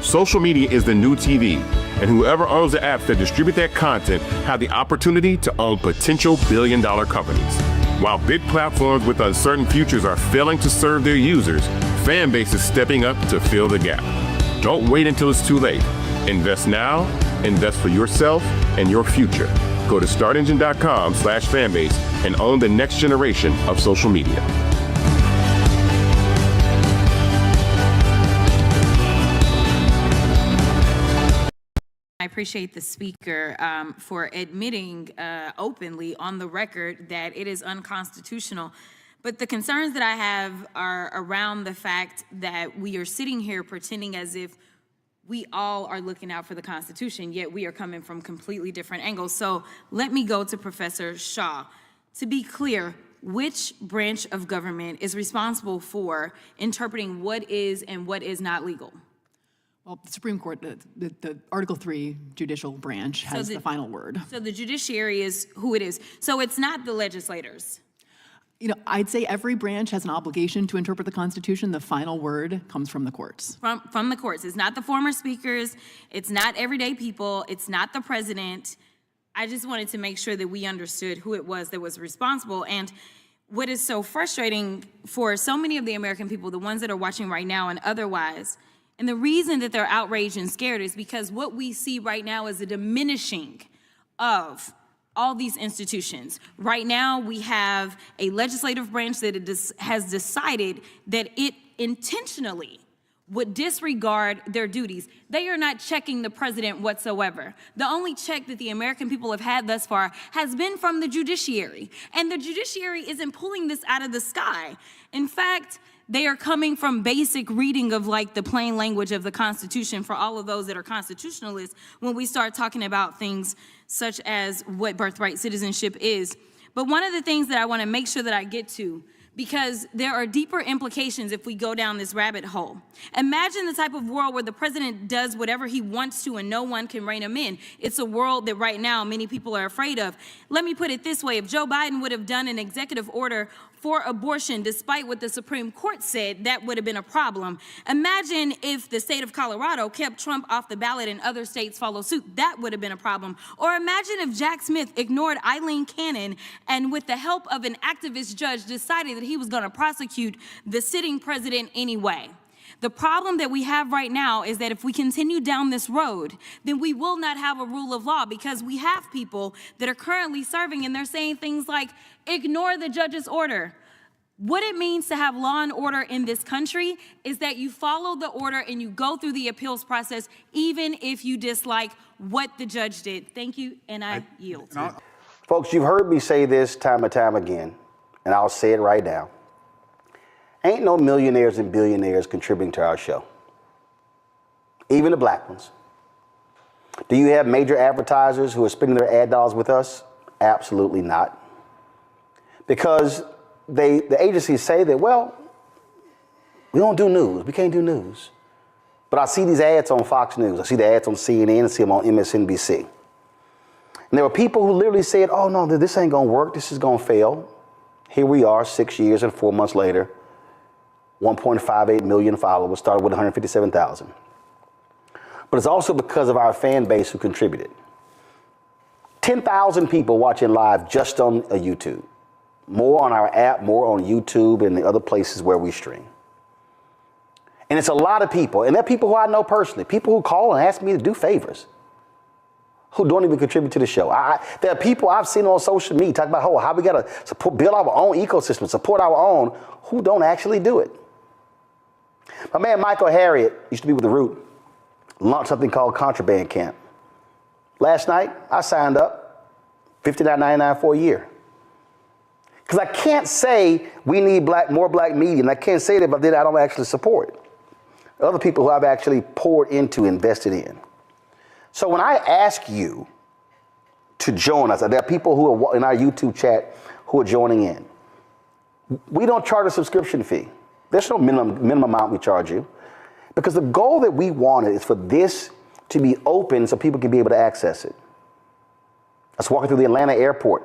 Social media is the new TV, and whoever owns the apps that distribute that content have the opportunity to own potential billion-dollar companies. While big platforms with uncertain futures are failing to serve their users, Fanbase is stepping up to fill the gap. Don't wait until it's too late. Invest now, invest for yourself and your future. Go to startengine.com/fanbase and own the next generation of social media. I appreciate the speaker for admitting openly on the record that it is unconstitutional. But the concerns that I have are around the fact that we are sitting here pretending as if we all are looking out for the Constitution, yet we are coming from completely different angles. So let me go to Professor Shaw. To be clear, which branch of government is responsible for interpreting what is and what is not legal? Well, the Supreme Court, the Article 3 judicial branch has the final word. So the judiciary is who it is. So it's not the legislators. You know, I'd say every branch has an obligation to interpret the Constitution. The final word comes from the courts. From the courts. It's not the former speakers. It's not everyday people. It's not the president. I just wanted to make sure that we understood who it was that was responsible. And what is so frustrating for so many of the American people, the ones that are watching right now and otherwise, And the reason that they're outraged and scared is because what we see right now is a diminishing of all these institutions. Right now, we have a legislative branch that has decided that it intentionally would disregard their duties. They are not checking the president whatsoever. The only check that the American people have had thus far has been from the judiciary. And the judiciary isn't pulling this out of the sky. In fact, they are coming from basic reading of like the plain language of the Constitution for all of those that are constitutionalists when we start talking about things such as what birthright citizenship is. But one of the things that I want to make sure that I get to, because there are deeper implications if we go down this rabbit hole. Imagine the type of world where the president does whatever he wants to and no one can rein him in. It's a world that right now many people are afraid of. Let me put it this way. If Joe Biden would have done an executive order for abortion, despite what the Supreme Court said, that would have been a problem. Imagine if the state of Colorado kept Trump off the ballot and other states follow suit. That would have been a problem. Or imagine if Jack Smith ignored Eileen Cannon and with the help of an activist judge decided that he was going to prosecute the sitting president anyway. The problem that we have right now is that if we continue down this road, then we will not have a rule of law, because we have people that are currently serving and they're saying things like, ignore the judge's order. What it means to have law and order in this country is that you follow the order and you go through the appeals process, even if you dislike what the judge did. Thank you, and I yield. Folks, you've heard me say this time and time again, and I'll say it right now. Ain't no millionaires and billionaires contributing to our show. Even the black ones. Do you have major advertisers who are spending their ad dollars with us? Absolutely not. Because the agencies say that, well, we don't do news. We can't do news. But I see these ads on Fox News. I see the ads on CNN. I see them on MSNBC. And there were people who literally said, oh, no, this ain't going to work. This is going to fail. Here we are 6 years and 4 months later. 1.58 million followers, started with 157,000. But it's also because of our fan base who contributed. 10,000 people watching live just on YouTube. More on our app, more on YouTube and the other places where we stream. And it's a lot of people. And they're people who I know personally. People who call and ask me to do favors. Who don't even contribute to the show. There are people I've seen on social media talk about how we got to build our own ecosystem, support our own, who don't actually do it. My man Michael Harriet used to be with The Root, launched something called Contraband Camp. Last night, I signed up, $59.99 for a year. Because I can't say we need more black media, and I can't say that, but then I don't actually support it. Other people who I've actually poured into, invested in. So when I ask you to join us, there are people who are in our YouTube chat who are joining in. We don't charge a subscription fee. There's no minimum amount we charge you, because the goal that we wanted is for this to be open so people can be able to access it. I was walking through the Atlanta airport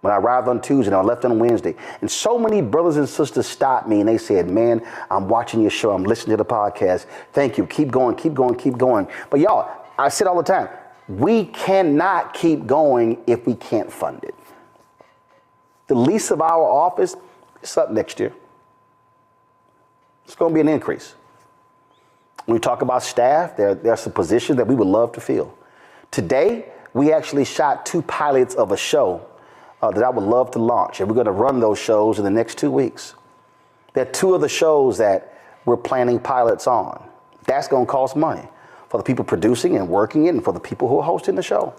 when I arrived on Tuesday and I left on Wednesday, and so many brothers and sisters stopped me and they said, man, I'm watching your show, I'm listening to the podcast. Thank you, keep going, keep going, keep going. But y'all, I say it all the time, we cannot keep going if we can't fund it. The lease of our office is up next year. It's going to be an increase. When we talk about staff, there are some positions that we would love to fill. Today, we actually shot 2 pilots of a show that I would love to launch, and we're going to run those shows in the next 2 weeks. There are 2 of the shows that we're planning pilots on. That's going to cost money for the people producing and working it and for the people who are hosting the show.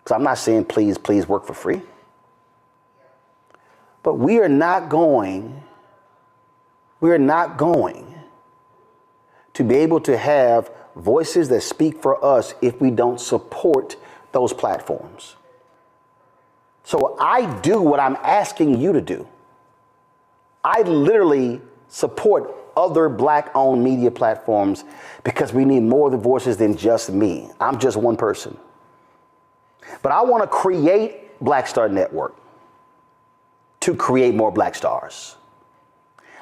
Because I'm not saying please work for free. But we are not going to be able to have voices that speak for us if we don't support those platforms. So I do what I'm asking you to do. I literally support other black-owned media platforms because we need more of the voices than just me. I'm just one person. But I want to create Black Star Network to create more Black Stars.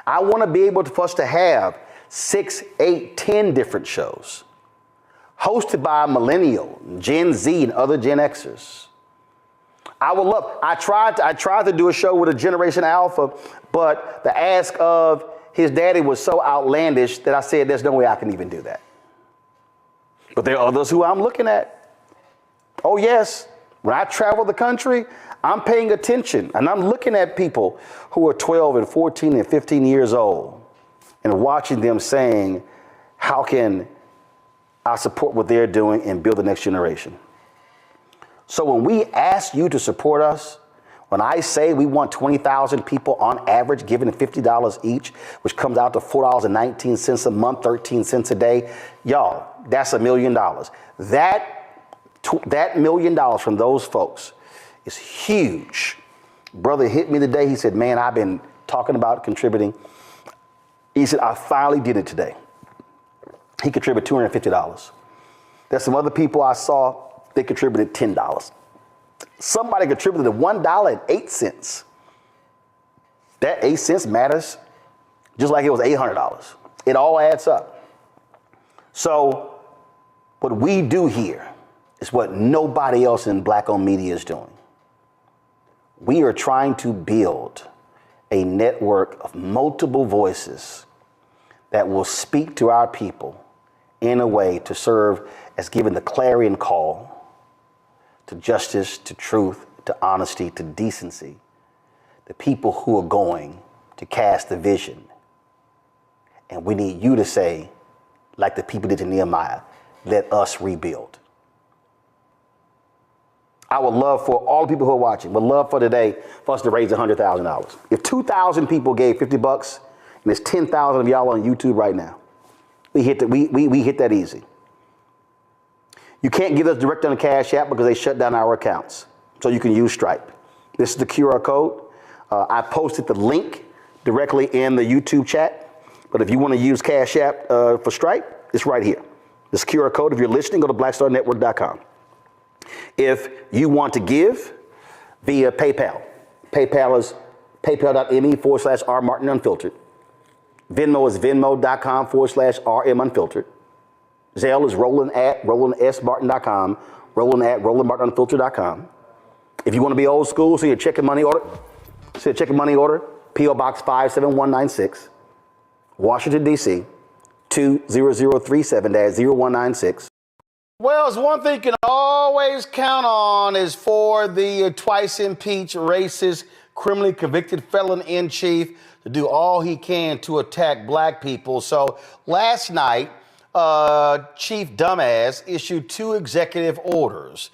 I want to be able for us to have 6, 8, 10 different shows hosted by Millennial, Gen Z, and other Gen Xers. I tried to do a show with a Generation Alpha, but the ask of, his daddy was so outlandish that I said, there's no way I can even do that. But there are others who I'm looking at. Oh, yes. When I travel the country, I'm paying attention. And I'm looking at people who are 12 and 14 and 15 years old and watching them saying, how can I support what they're doing and build the next generation? So when we ask you to support us, when I say we want 20,000 people on average giving $50 each, which comes out to $4.19 a month, 13 cents a day, y'all, that's $1 million. That $1 million from those folks is huge. Brother hit me today. He said, man, I've been talking about contributing. He said, I finally did it today. He contributed $250. There's some other people I saw, they contributed $10. Somebody contributed $1.08. That 8 cents matters just like it was $800. It all adds up. So what we do here is what nobody else in Black-owned media is doing. We are trying to build a network of multiple voices that will speak to our people in a way to serve as giving the clarion call to justice, to truth, to honesty, to decency. The people who are going to cast the vision. And we need you to say, like the people did to Nehemiah, let us rebuild. I would love for all the people who are watching, would love for today for us to raise $100,000. If 2,000 people gave $50, and there's 10,000 of y'all on YouTube right now, we hit that easy. You can't give us direct on the Cash App because they shut down our accounts. So you can use Stripe. This is the QR code. I posted the link directly in the YouTube chat. But if you want to use Cash App for Stripe, it's right here. This QR code, if you're listening, go to blackstarnetwork.com. If you want to give via PayPal, PayPal is paypal.me/rmartinunfiltered. Venmo is venmo.com/rmunfiltered. Zelle is roland@rolandsmartin.com, roland@rolandmartinunfiltered.com. If you want to be old school, so your checking money order, P.O. Box 57196, Washington, D.C., 20037-0196. Well, it's one thing you can always count on is for the twice impeached, racist, criminally convicted felon in chief to do all he can to attack black people. So last night, Chief Dumbass issued 2 executive orders.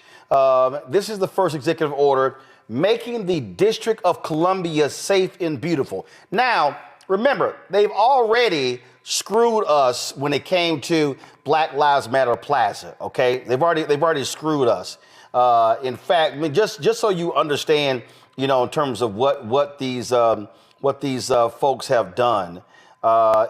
This is the first executive order, making the District of Columbia safe and beautiful. Now, remember, they've already screwed us when it came to Black Lives Matter Plaza. Okay, they've already screwed us. In fact, I mean, just so you understand, you know, in terms of what these folks have done.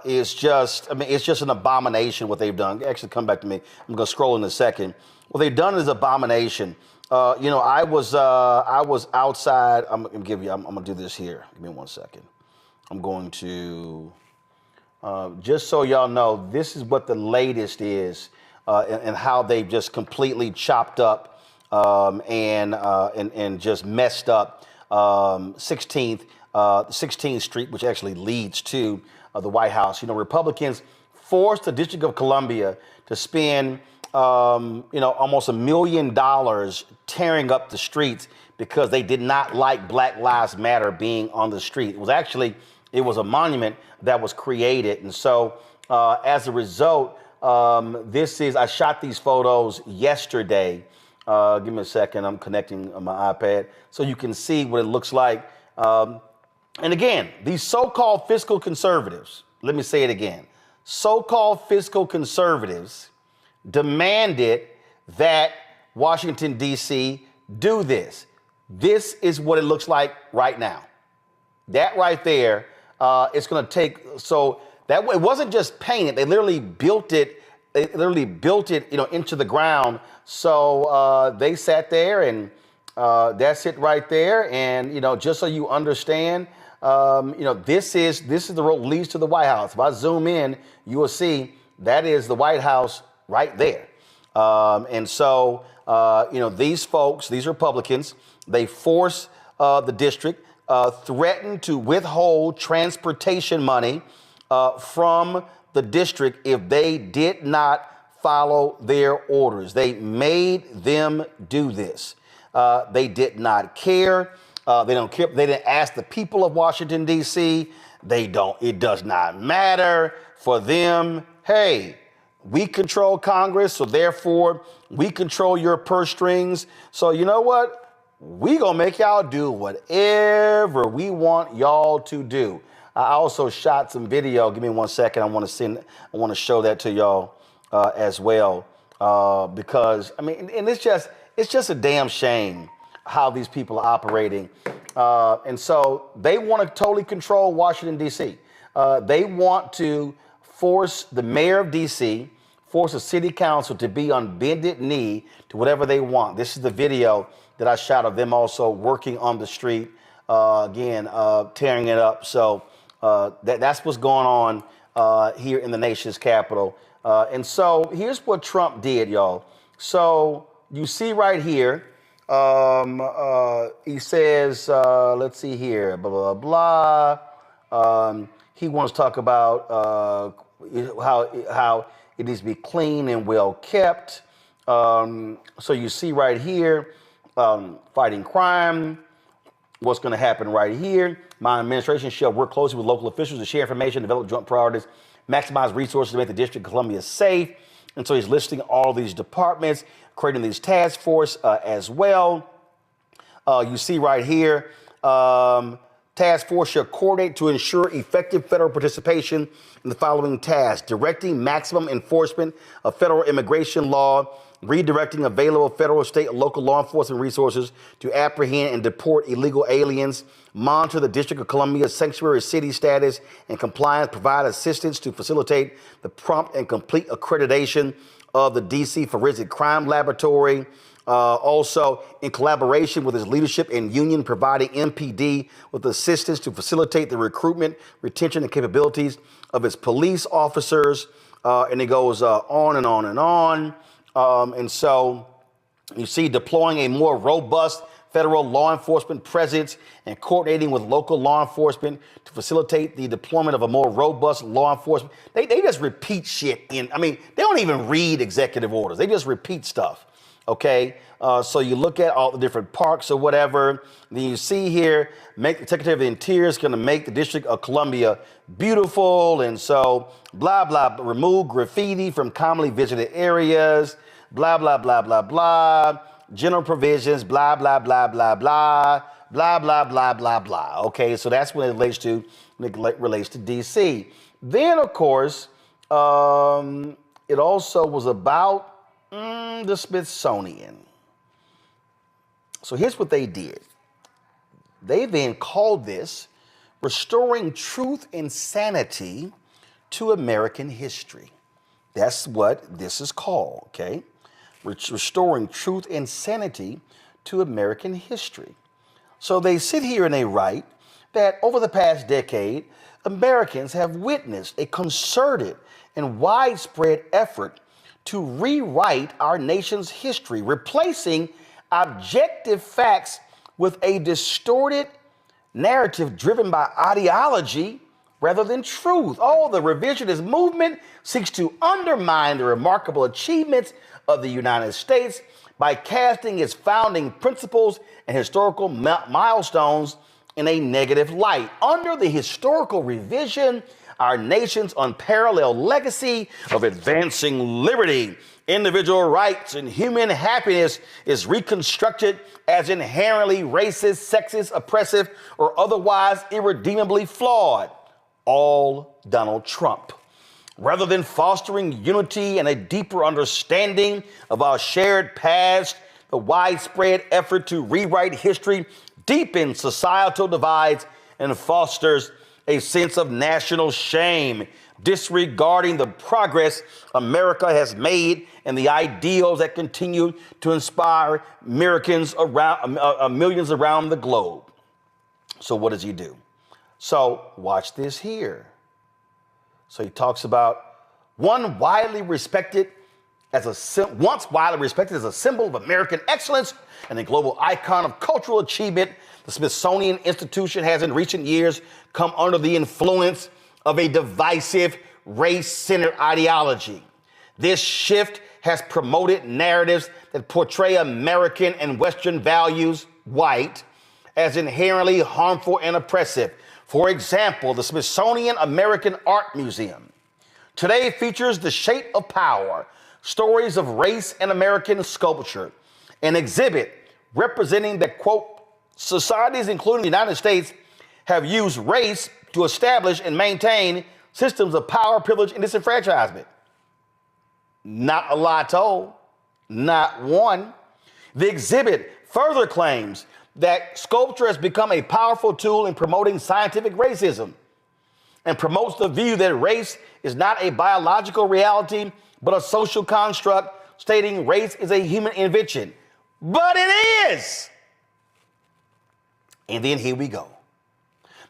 Is just, I mean, it's just an abomination what they've done. Actually, come back to me. I'm going to scroll in a second. What they've done is abomination. You know, I was outside. I'm going to do this here. Give me 1 second. I'm going to, just so y'all know, this is what the latest is and how they've just completely chopped up and just messed up 16th Street, which actually leads to the White House. You know, Republicans forced the District of Columbia to spend, almost $1 million tearing up the streets because they did not like Black Lives Matter being on the street. It was a monument that was created. And so as a result, I shot these photos yesterday. Give me a second. I'm connecting on my iPad so you can see what it looks like. And again, these so-called fiscal conservatives, let me say it again, so-called fiscal conservatives demanded that Washington, D.C. do this. This is what it looks like right now. That right there, it's going to take, so that it wasn't just painted, they literally built it, into the ground. So they sat there and that's it right there. And, just so you understand, this is the road that leads to the White House. If I zoom in, you will see that is the White House right there. And so, these folks, these Republicans, they force the district, threaten to withhold transportation money from the district if they did not follow their orders. They made them do this. They did not care. They don't care. They didn't ask the people of Washington, D.C. It does not matter for them. Hey, we control Congress, so therefore we control your purse strings. So you know what? We gonna make y'all do whatever we want y'all to do. I also shot some video. Give me 1 second. I want to show that to y'all as well, because I mean, and it's just a damn shame how these people are operating. And so they want to totally control Washington, D.C. They want to force the mayor of D.C., force the city council to be on bended knee to whatever they want. This is the video that I shot of them also working on the street, tearing it up. So that's what's going on here in the nation's capital. And so here's what Trump did, y'all. So you see right here, he says, let's see here, blah, blah, blah. He wants to talk about how it needs to be clean and well kept. So you see right here, fighting crime, what's going to happen right here. My administration shall work closely with local officials to share information, develop joint priorities, maximize resources to make the District of Columbia safe. And so he's listing all these departments, creating these task force as well. You see right here, task force shall coordinate to ensure effective federal participation in the following tasks: directing maximum enforcement of federal immigration law, redirecting available federal, state, and local law enforcement resources to apprehend and deport illegal aliens, monitor the District of Columbia's sanctuary city status and compliance, provide assistance to facilitate the prompt and complete accreditation of the D.C. Forensic Crime Laboratory. Also, in collaboration with his leadership and union, providing MPD with assistance to facilitate the recruitment, retention, and capabilities of its police officers. And it goes on and on and on. And so you see deploying a more robust federal law enforcement presence and coordinating with local law enforcement to facilitate the deployment of a more robust law enforcement. They just repeat shit they don't even read executive orders. They just repeat stuff. Okay, so you look at all the different parks or whatever. Then you see here, the Secretary of the Interior is going to make the District of Columbia beautiful. And so blah, blah, remove graffiti from commonly visited areas, blah, blah, blah, blah, blah, general provisions, blah, blah, blah, blah, blah, blah, blah, blah, blah, blah. Okay, so that's when it relates to D.C. Then, of course, it also was about the Smithsonian. So here's what they did. They then called this Restoring Truth and Sanity to American History. That's what this is called, okay? Restoring Truth and Sanity to American History. So they sit here and they write that over the past decade, Americans have witnessed a concerted and widespread effort to rewrite our nation's history, replacing objective facts with a distorted narrative driven by ideology rather than truth. Oh, the revisionist movement seeks to undermine the remarkable achievements of the United States by casting its founding principles and historical milestones in a negative light. Under the historical revision, our nation's unparalleled legacy of advancing liberty, individual rights, and human happiness is reconstructed as inherently racist, sexist, oppressive, or otherwise irredeemably flawed. All Donald Trump. Rather than fostering unity and a deeper understanding of our shared past, the widespread effort to rewrite history deepens societal divides and fosters a sense of national shame, disregarding the progress America has made and the ideals that continue to inspire millions around the globe. So what does he do? So watch this here. So he talks about once widely respected as a symbol of American excellence and a global icon of cultural achievement, the Smithsonian Institution has in recent years come under the influence of a divisive, race-centered ideology. This shift has promoted narratives that portray American and Western values, white, as inherently harmful and oppressive. For example, the Smithsonian American Art Museum today features The Shape of Power, Stories of Race and American Sculpture, an exhibit representing that, quote, societies, including the United States, have used race to establish and maintain systems of power, privilege, and disenfranchisement. Not a lie told, not one. The exhibit further claims that sculpture has become a powerful tool in promoting scientific racism and promotes the view that race is not a biological reality, but a social construct, stating race is a human invention. But it is. And then here we go.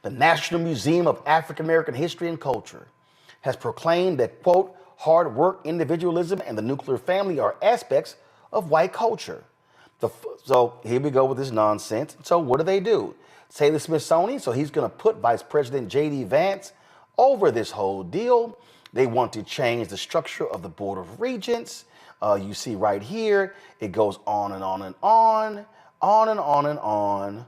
The National Museum of African American History and Culture has proclaimed that, quote, hard work, individualism, and the nuclear family are aspects of white culture. So here we go with this nonsense. So what do? Say the Smithsonian, so he's going to put Vice President J.D. Vance over this whole deal. They want to change the structure of the Board of Regents. You see right here, it goes on and on and on, on and on and on.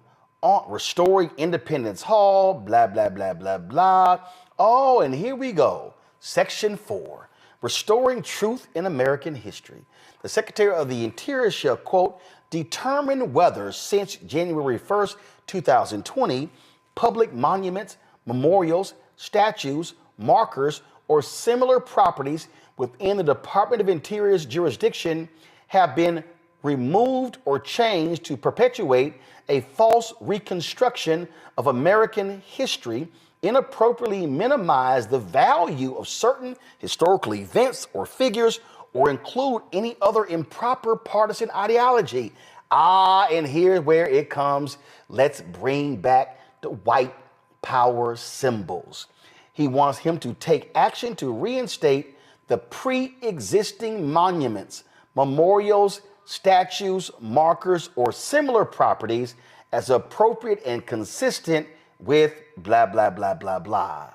Restoring Independence Hall, blah, blah, blah, blah, blah. Oh, and here we go. Section 4, Restoring Truth in American History. The Secretary of the Interior shall, quote, determine whether since January 1st, 2020, public monuments, memorials, statues, markers, or similar properties within the Department of Interior's jurisdiction have been removed or changed to perpetuate a false reconstruction of American history, inappropriately minimize the value of certain historical events or figures, or include any other improper partisan ideology. And here's where it comes. Let's bring back the white power symbols. He wants him to take action to reinstate the pre-existing monuments, memorials, statues, markers, or similar properties as appropriate and consistent with blah, blah, blah, blah, blah.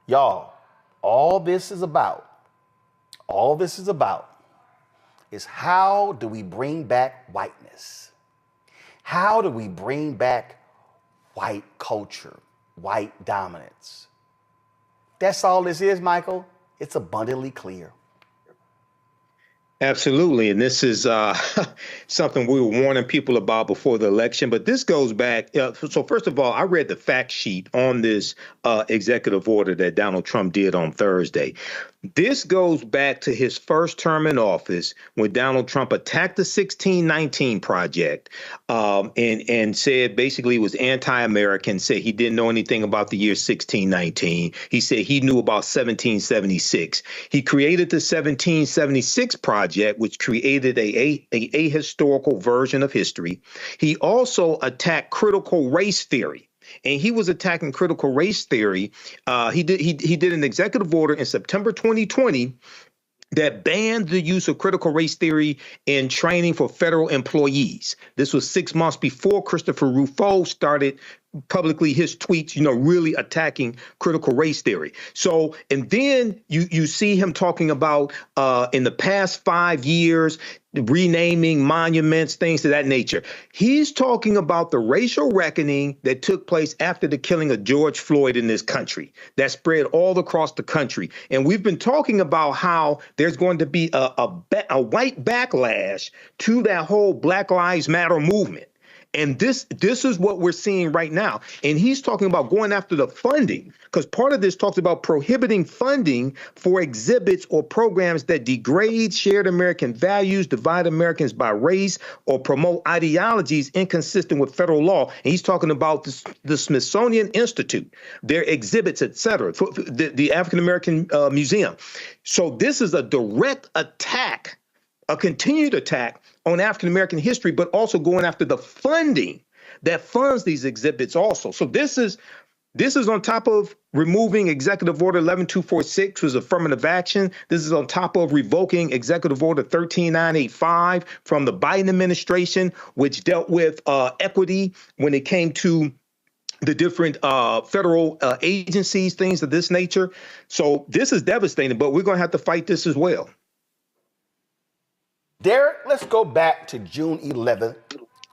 Y'all, all this is about is how do we bring back whiteness? How do we bring back white culture, white dominance? That's all this is, Michael. It's abundantly clear. Absolutely. And this is something we were warning people about before the election. But this goes back. So first of all, I read the fact sheet on this executive order that Donald Trump did on Thursday. This goes back to his first term in office when Donald Trump attacked the 1619 Project and said basically it was anti-American, said he didn't know anything about the year 1619. He said he knew about 1776. He created the 1776 Project, which created a ahistorical version of history. He also attacked critical race theory. And he was attacking critical race theory. He did an executive order in September 2020 that banned the use of critical race theory in training for federal employees. This was 6 months before Christopher Rufo started publicly his tweets, really attacking critical race theory. So, and then you see him talking about in the past 5 years, renaming monuments, things of that nature. He's talking about the racial reckoning that took place after the killing of George Floyd in this country that spread all across the country. And we've been talking about how there's going to be a white backlash to that whole Black Lives Matter movement. And this is what we're seeing right now. And he's talking about going after the funding, because part of this talks about prohibiting funding for exhibits or programs that degrade shared American values, divide Americans by race, or promote ideologies inconsistent with federal law. And he's talking about the Smithsonian Institute, their exhibits, et cetera, the African American Museum. So this is a direct attack, a continued attack on African American history, but also going after the funding that funds these exhibits also. So this is on top of removing Executive Order 11246, was affirmative action. This is on top of revoking Executive Order 13985 from the Biden administration, which dealt with equity when it came to the different federal agencies, things of this nature. So this is devastating, but we're going to have to fight this as well. Derek, let's go back to June 11th,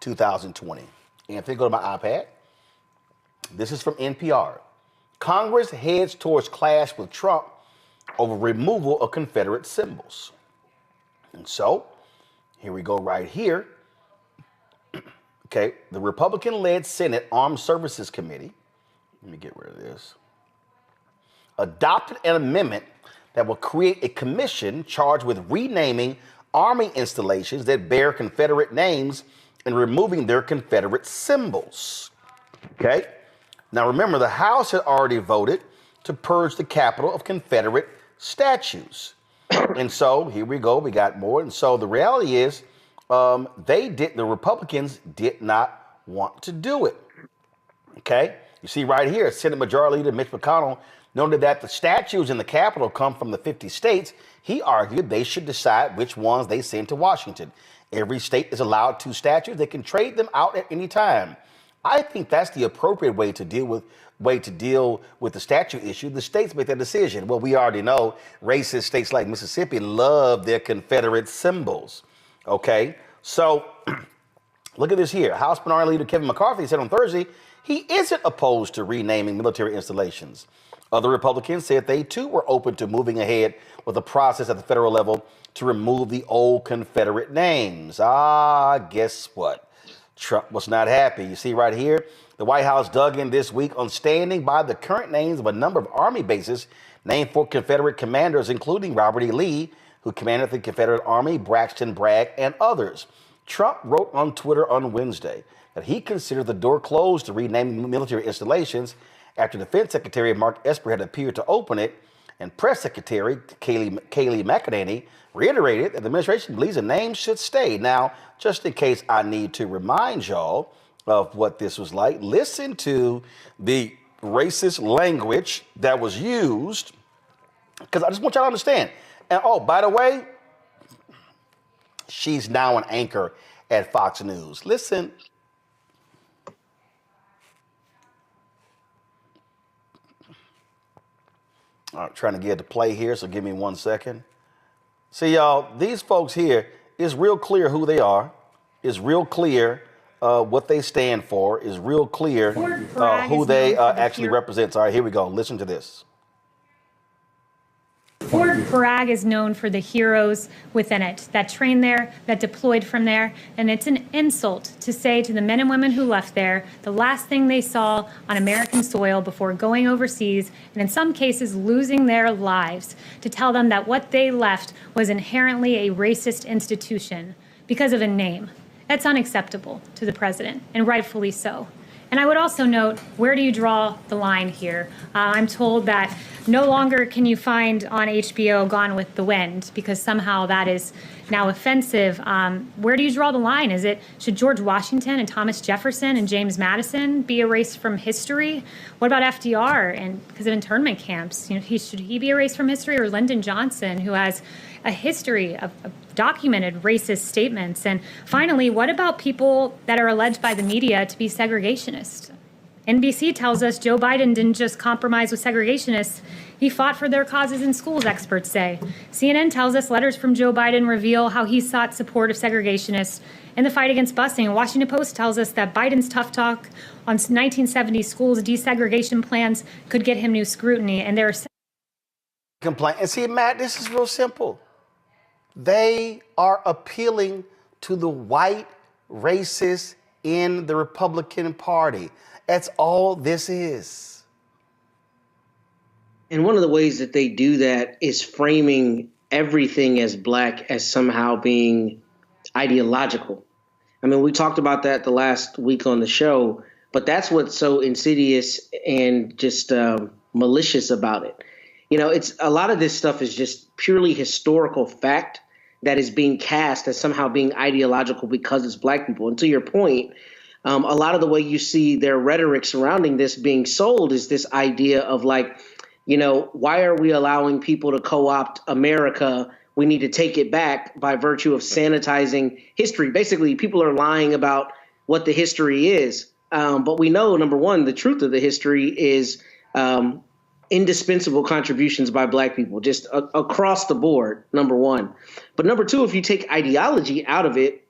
2020. And if you go to my iPad, this is from NPR. Congress heads towards clash with Trump over removal of Confederate symbols. And so, here we go right here. Okay, the Republican-led Senate Armed Services Committee, let me get rid of this, adopted an amendment that will create a commission charged with renaming Army installations that bear Confederate names and removing their Confederate symbols. Okay? Now remember, the House had already voted to purge the Capitol of Confederate statues. And so here we go, we got more. And so the reality is, the Republicans did not want to do it. Okay? You see right here, Senate Majority Leader Mitch McConnell noted that the statues in the Capitol come from the 50 states. He argued they should decide which ones they send to Washington. Every state is allowed 2 statues. They can trade them out at any time. I think that's the appropriate way to deal with the statue issue. The states make that decision. Well, we already know racist states like Mississippi love their Confederate symbols. Okay, so look at this here. House Minority Leader Kevin McCarthy said on Thursday he isn't opposed to renaming military installations. Other Republicans said they too were open to moving ahead with the process at the federal level to remove the old Confederate names. Guess what? Trump was not happy. You see right here, the White House dug in this week on standing by the current names of a number of Army bases named for Confederate commanders, including Robert E. Lee, who commanded the Confederate Army, Braxton Bragg, and others. Trump wrote on Twitter on Wednesday that he considered the door closed to renaming military installations after Defense Secretary Mark Esper had appeared to open it, and Press Secretary Kayleigh McEnany reiterated that the administration believes the name should stay. Now, just in case I need to remind y'all of what this was like, listen to the racist language that was used, because I just want y'all to understand. And oh, by the way, she's now an anchor at Fox News. Listen. All right, trying to get to play here, so give me 1 second. See, y'all, these folks here, it's real clear who they are. It's real clear what they stand for. It's real clear who they actually represent. All right, here we go. Listen to this. Fort Bragg is known for the heroes within it that trained there, that deployed from there, and it's an insult to say to the men and women who left there the last thing they saw on American soil before going overseas, and in some cases losing their lives, to tell them that what they left was inherently a racist institution because of a name. That's unacceptable to the president, and rightfully so. And I would also note, where do you draw the line here? I'm told that no longer can you find on HBO Gone with the Wind because somehow that is now offensive. Where do you draw the line? Should George Washington and Thomas Jefferson and James Madison be erased from history? What about FDR and because of internment camps? Should he be erased from history, or Lyndon Johnson, who has a history of documented racist statements? And finally, what about people that are alleged by the media to be segregationists? NBC tells us Joe Biden didn't just compromise with segregationists, he fought for their causes in schools, experts say. CNN tells us letters from Joe Biden reveal how he sought support of segregationists in the fight against busing. And Washington Post tells us that Biden's tough talk on 1970s schools desegregation plans could get him new scrutiny. And there are complaint. And see, Matt, this is real simple. They are appealing to the white racists in the Republican Party. That's all this is. And one of the ways that they do that is framing everything as black as somehow being ideological. I mean, we talked about that the last week on the show, but that's what's so insidious and just malicious about it. It's a lot of this stuff is just purely historical fact that is being cast as somehow being ideological because it's black people. And to your point, a lot of the way you see their rhetoric surrounding this being sold is this idea of why are we allowing people to co-opt America? We need to take it back by virtue of sanitizing history. Basically, people are lying about what the history is. But we know, number one, the truth of the history is indispensable contributions by Black people, just across the board, number one. But number two, if you take ideology out of it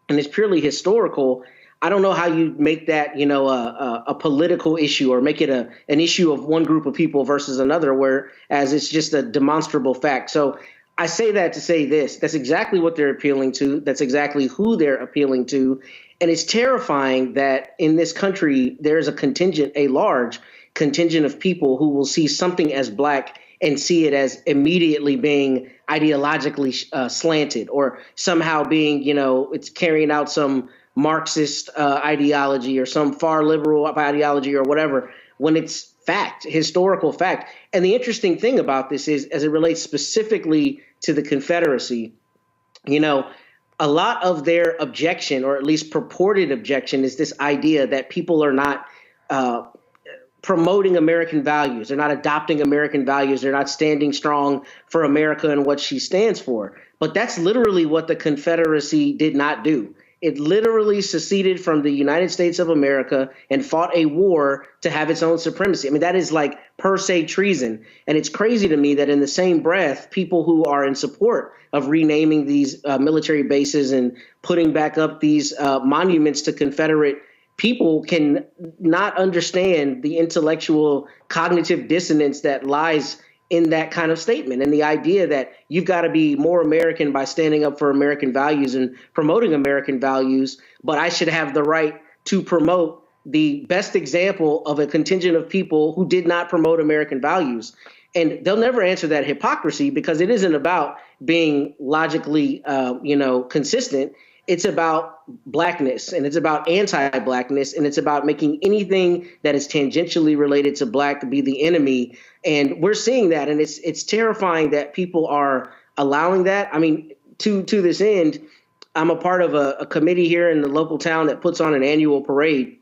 and it's purely historical, I don't know how you make that, a political issue or make it an issue of one group of people versus another, whereas it's just a demonstrable fact. So I say that to say this. That's exactly what they're appealing to. That's exactly who they're appealing to. And it's terrifying that in this country, there's a large contingent of people who will see something as Black and see it as immediately being ideologically slanted or somehow being, it's carrying out some Marxist ideology or some far liberal ideology or whatever, when it's fact, historical fact. And the interesting thing about this is, as it relates specifically to the Confederacy, a lot of their objection, or at least purported objection, is this idea that people are not promoting American values. They're not adopting American values. They're not standing strong for America and what she stands for. But that's literally what the Confederacy did not do. It literally seceded from the United States of America and fought a war to have its own supremacy. I mean, that is like per se treason. And it's crazy to me that in the same breath, people who are in support of renaming these military bases and putting back up these monuments to Confederate people can not understand the intellectual cognitive dissonance that lies in that kind of statement, and the idea that you've got to be more American by standing up for American values and promoting American values, but I should have the right to promote the best example of a contingent of people who did not promote American values. And they'll never answer that hypocrisy, because it isn't about being logically, consistent. It's about Blackness, and it's about anti-Blackness, and it's about making anything that is tangentially related to Black be the enemy. And we're seeing that, and it's terrifying that people are allowing that. I mean, to this end, I'm a part of a committee here in the local town that puts on an annual parade.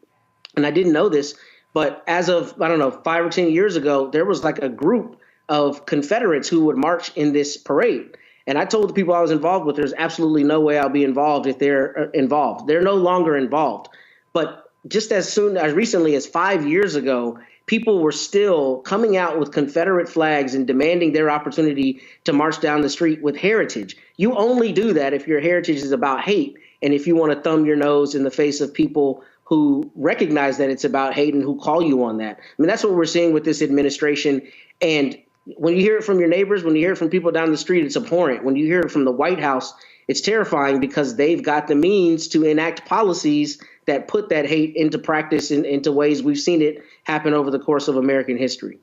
And I didn't know this, but as of, 5 or 10 years ago, there was like a group of Confederates who would march in this parade. And I told the people I was involved with, there's absolutely no way I'll be involved if they're involved. They're no longer involved. But just as recently as 5 years ago, people were still coming out with Confederate flags and demanding their opportunity to march down the street with heritage. You only do that if your heritage is about hate, and if you want to thumb your nose in the face of people who recognize that it's about hate and who call you on that. I mean, that's what we're seeing with this administration. And when you hear it from your neighbors, when you hear it from people down the street, it's abhorrent. When you hear it from the White House, it's terrifying, because they've got the means to enact policies that put that hate into practice into ways we've seen it happen over the course of American history.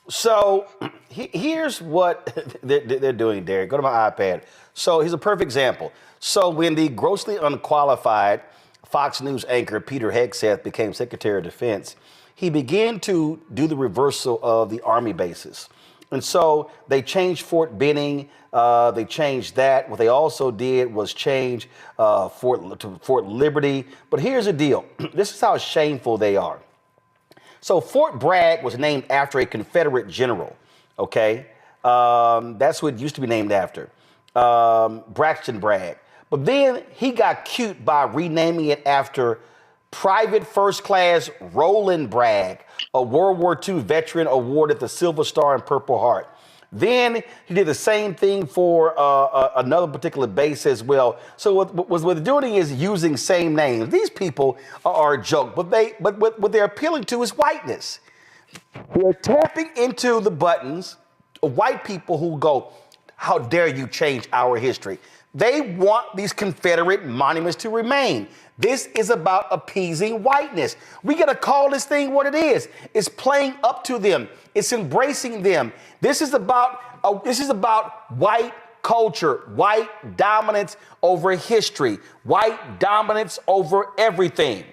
So here's what they're doing, Derek. Go to my iPad. So here's a perfect example. So when the grossly unqualified Fox News anchor Peter Hegseth became Secretary of Defense, he began to do the reversal of the Army bases. And so they changed Fort Benning. They changed that. What they also did was change Fort Liberty. But here's the deal. This is how shameful they are. So Fort Bragg was named after a Confederate general. Okay, that's what it used to be named after, Braxton Bragg. But then he got cute by renaming it after Private First Class Roland Bragg, a World War II veteran awarded the Silver Star and Purple Heart. Then he did the same thing for another particular base as well. So what they're doing is using same names. These people are a joke, but what they're appealing to is whiteness. They're tapping into the buttons of white people who go, how dare you change our history? They want these Confederate monuments to remain. This is about appeasing whiteness. We got to call this thing what it is. It's playing up to them. It's embracing them. This is about white culture, white dominance over history, white dominance over everything.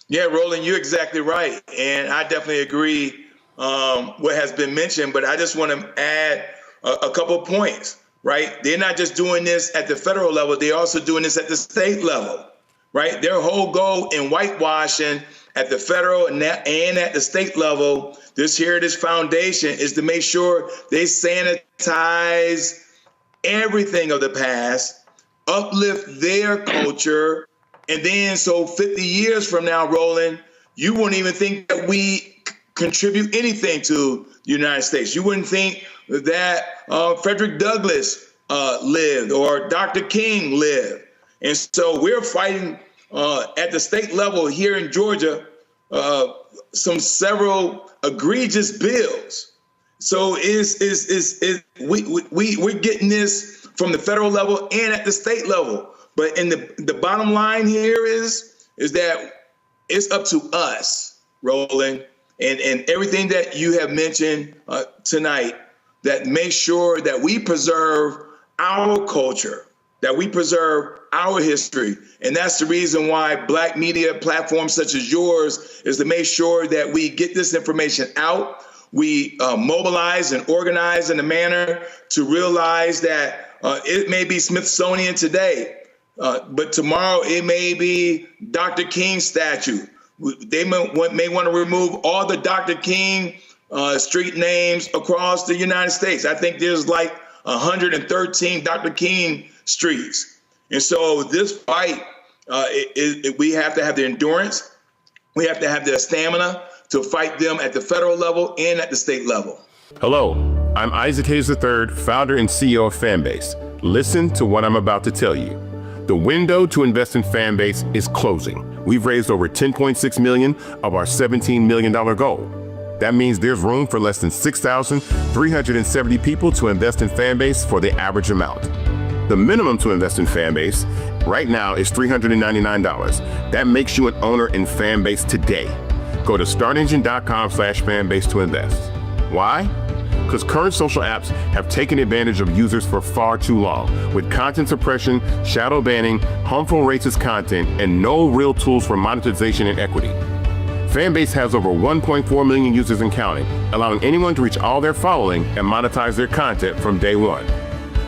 Yeah, Roland, you're exactly right. And I definitely agree what has been mentioned, but I just want to add a couple of points. Right? They're not just doing this at the federal level, they're also doing this at the state level, right? Their whole goal in whitewashing at the federal and at the state level, this Heritage Foundation, is to make sure they sanitize everything of the past, uplift their culture, And then, so 50 years from now, Roland, you wouldn't even think that we contribute anything to the United States. You wouldn't think that Frederick Douglass lived or Dr. King lived. And so we're fighting at the state level here in Georgia several egregious bills. So we're getting this from the federal level and at the state level. But in the bottom line here is that it's up to us, Roland, and everything that you have mentioned tonight, that make sure that we preserve our culture, that we preserve our history. And that's the reason why Black media platforms such as yours is to make sure that we get this information out. We mobilize and organize in a manner to realize that it may be Smithsonian today, but tomorrow it may be Dr. King's statue. They may want to remove all the Dr. King street names across the United States. I think there's like 113 Dr. King streets. And so this fight, we have to have the endurance. We have to have the stamina to fight them at the federal level and at the state level. Hello, I'm Isaac Hayes III, founder and CEO of Fanbase. Listen to what I'm about to tell you. The window to invest in Fanbase is closing. We've raised over $10.6 million of our $17 million goal. That means there's room for less than 6,370 people to invest in Fanbase for the average amount. The minimum to invest in Fanbase right now is $399. That makes you an owner in Fanbase today. Go to startengine.com/fanbase to invest. Why? Because current social apps have taken advantage of users for far too long, with content suppression, shadow banning, harmful racist content, and no real tools for monetization and equity. Fanbase has over 1.4 million users and counting, allowing anyone to reach all their following and monetize their content from day one.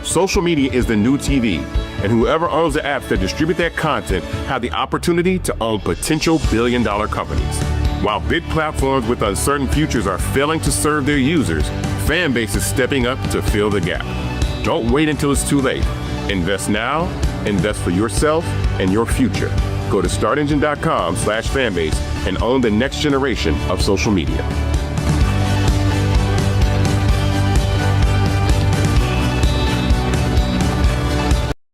Social media is the new TV, and whoever owns the apps that distribute that content have the opportunity to own potential billion-dollar companies. While big platforms with uncertain futures are failing to serve their users, Fanbase is stepping up to fill the gap. Don't wait until it's too late. Invest now, invest for yourself and your future. Go to startengine.com/fanbase and own the next generation of social media.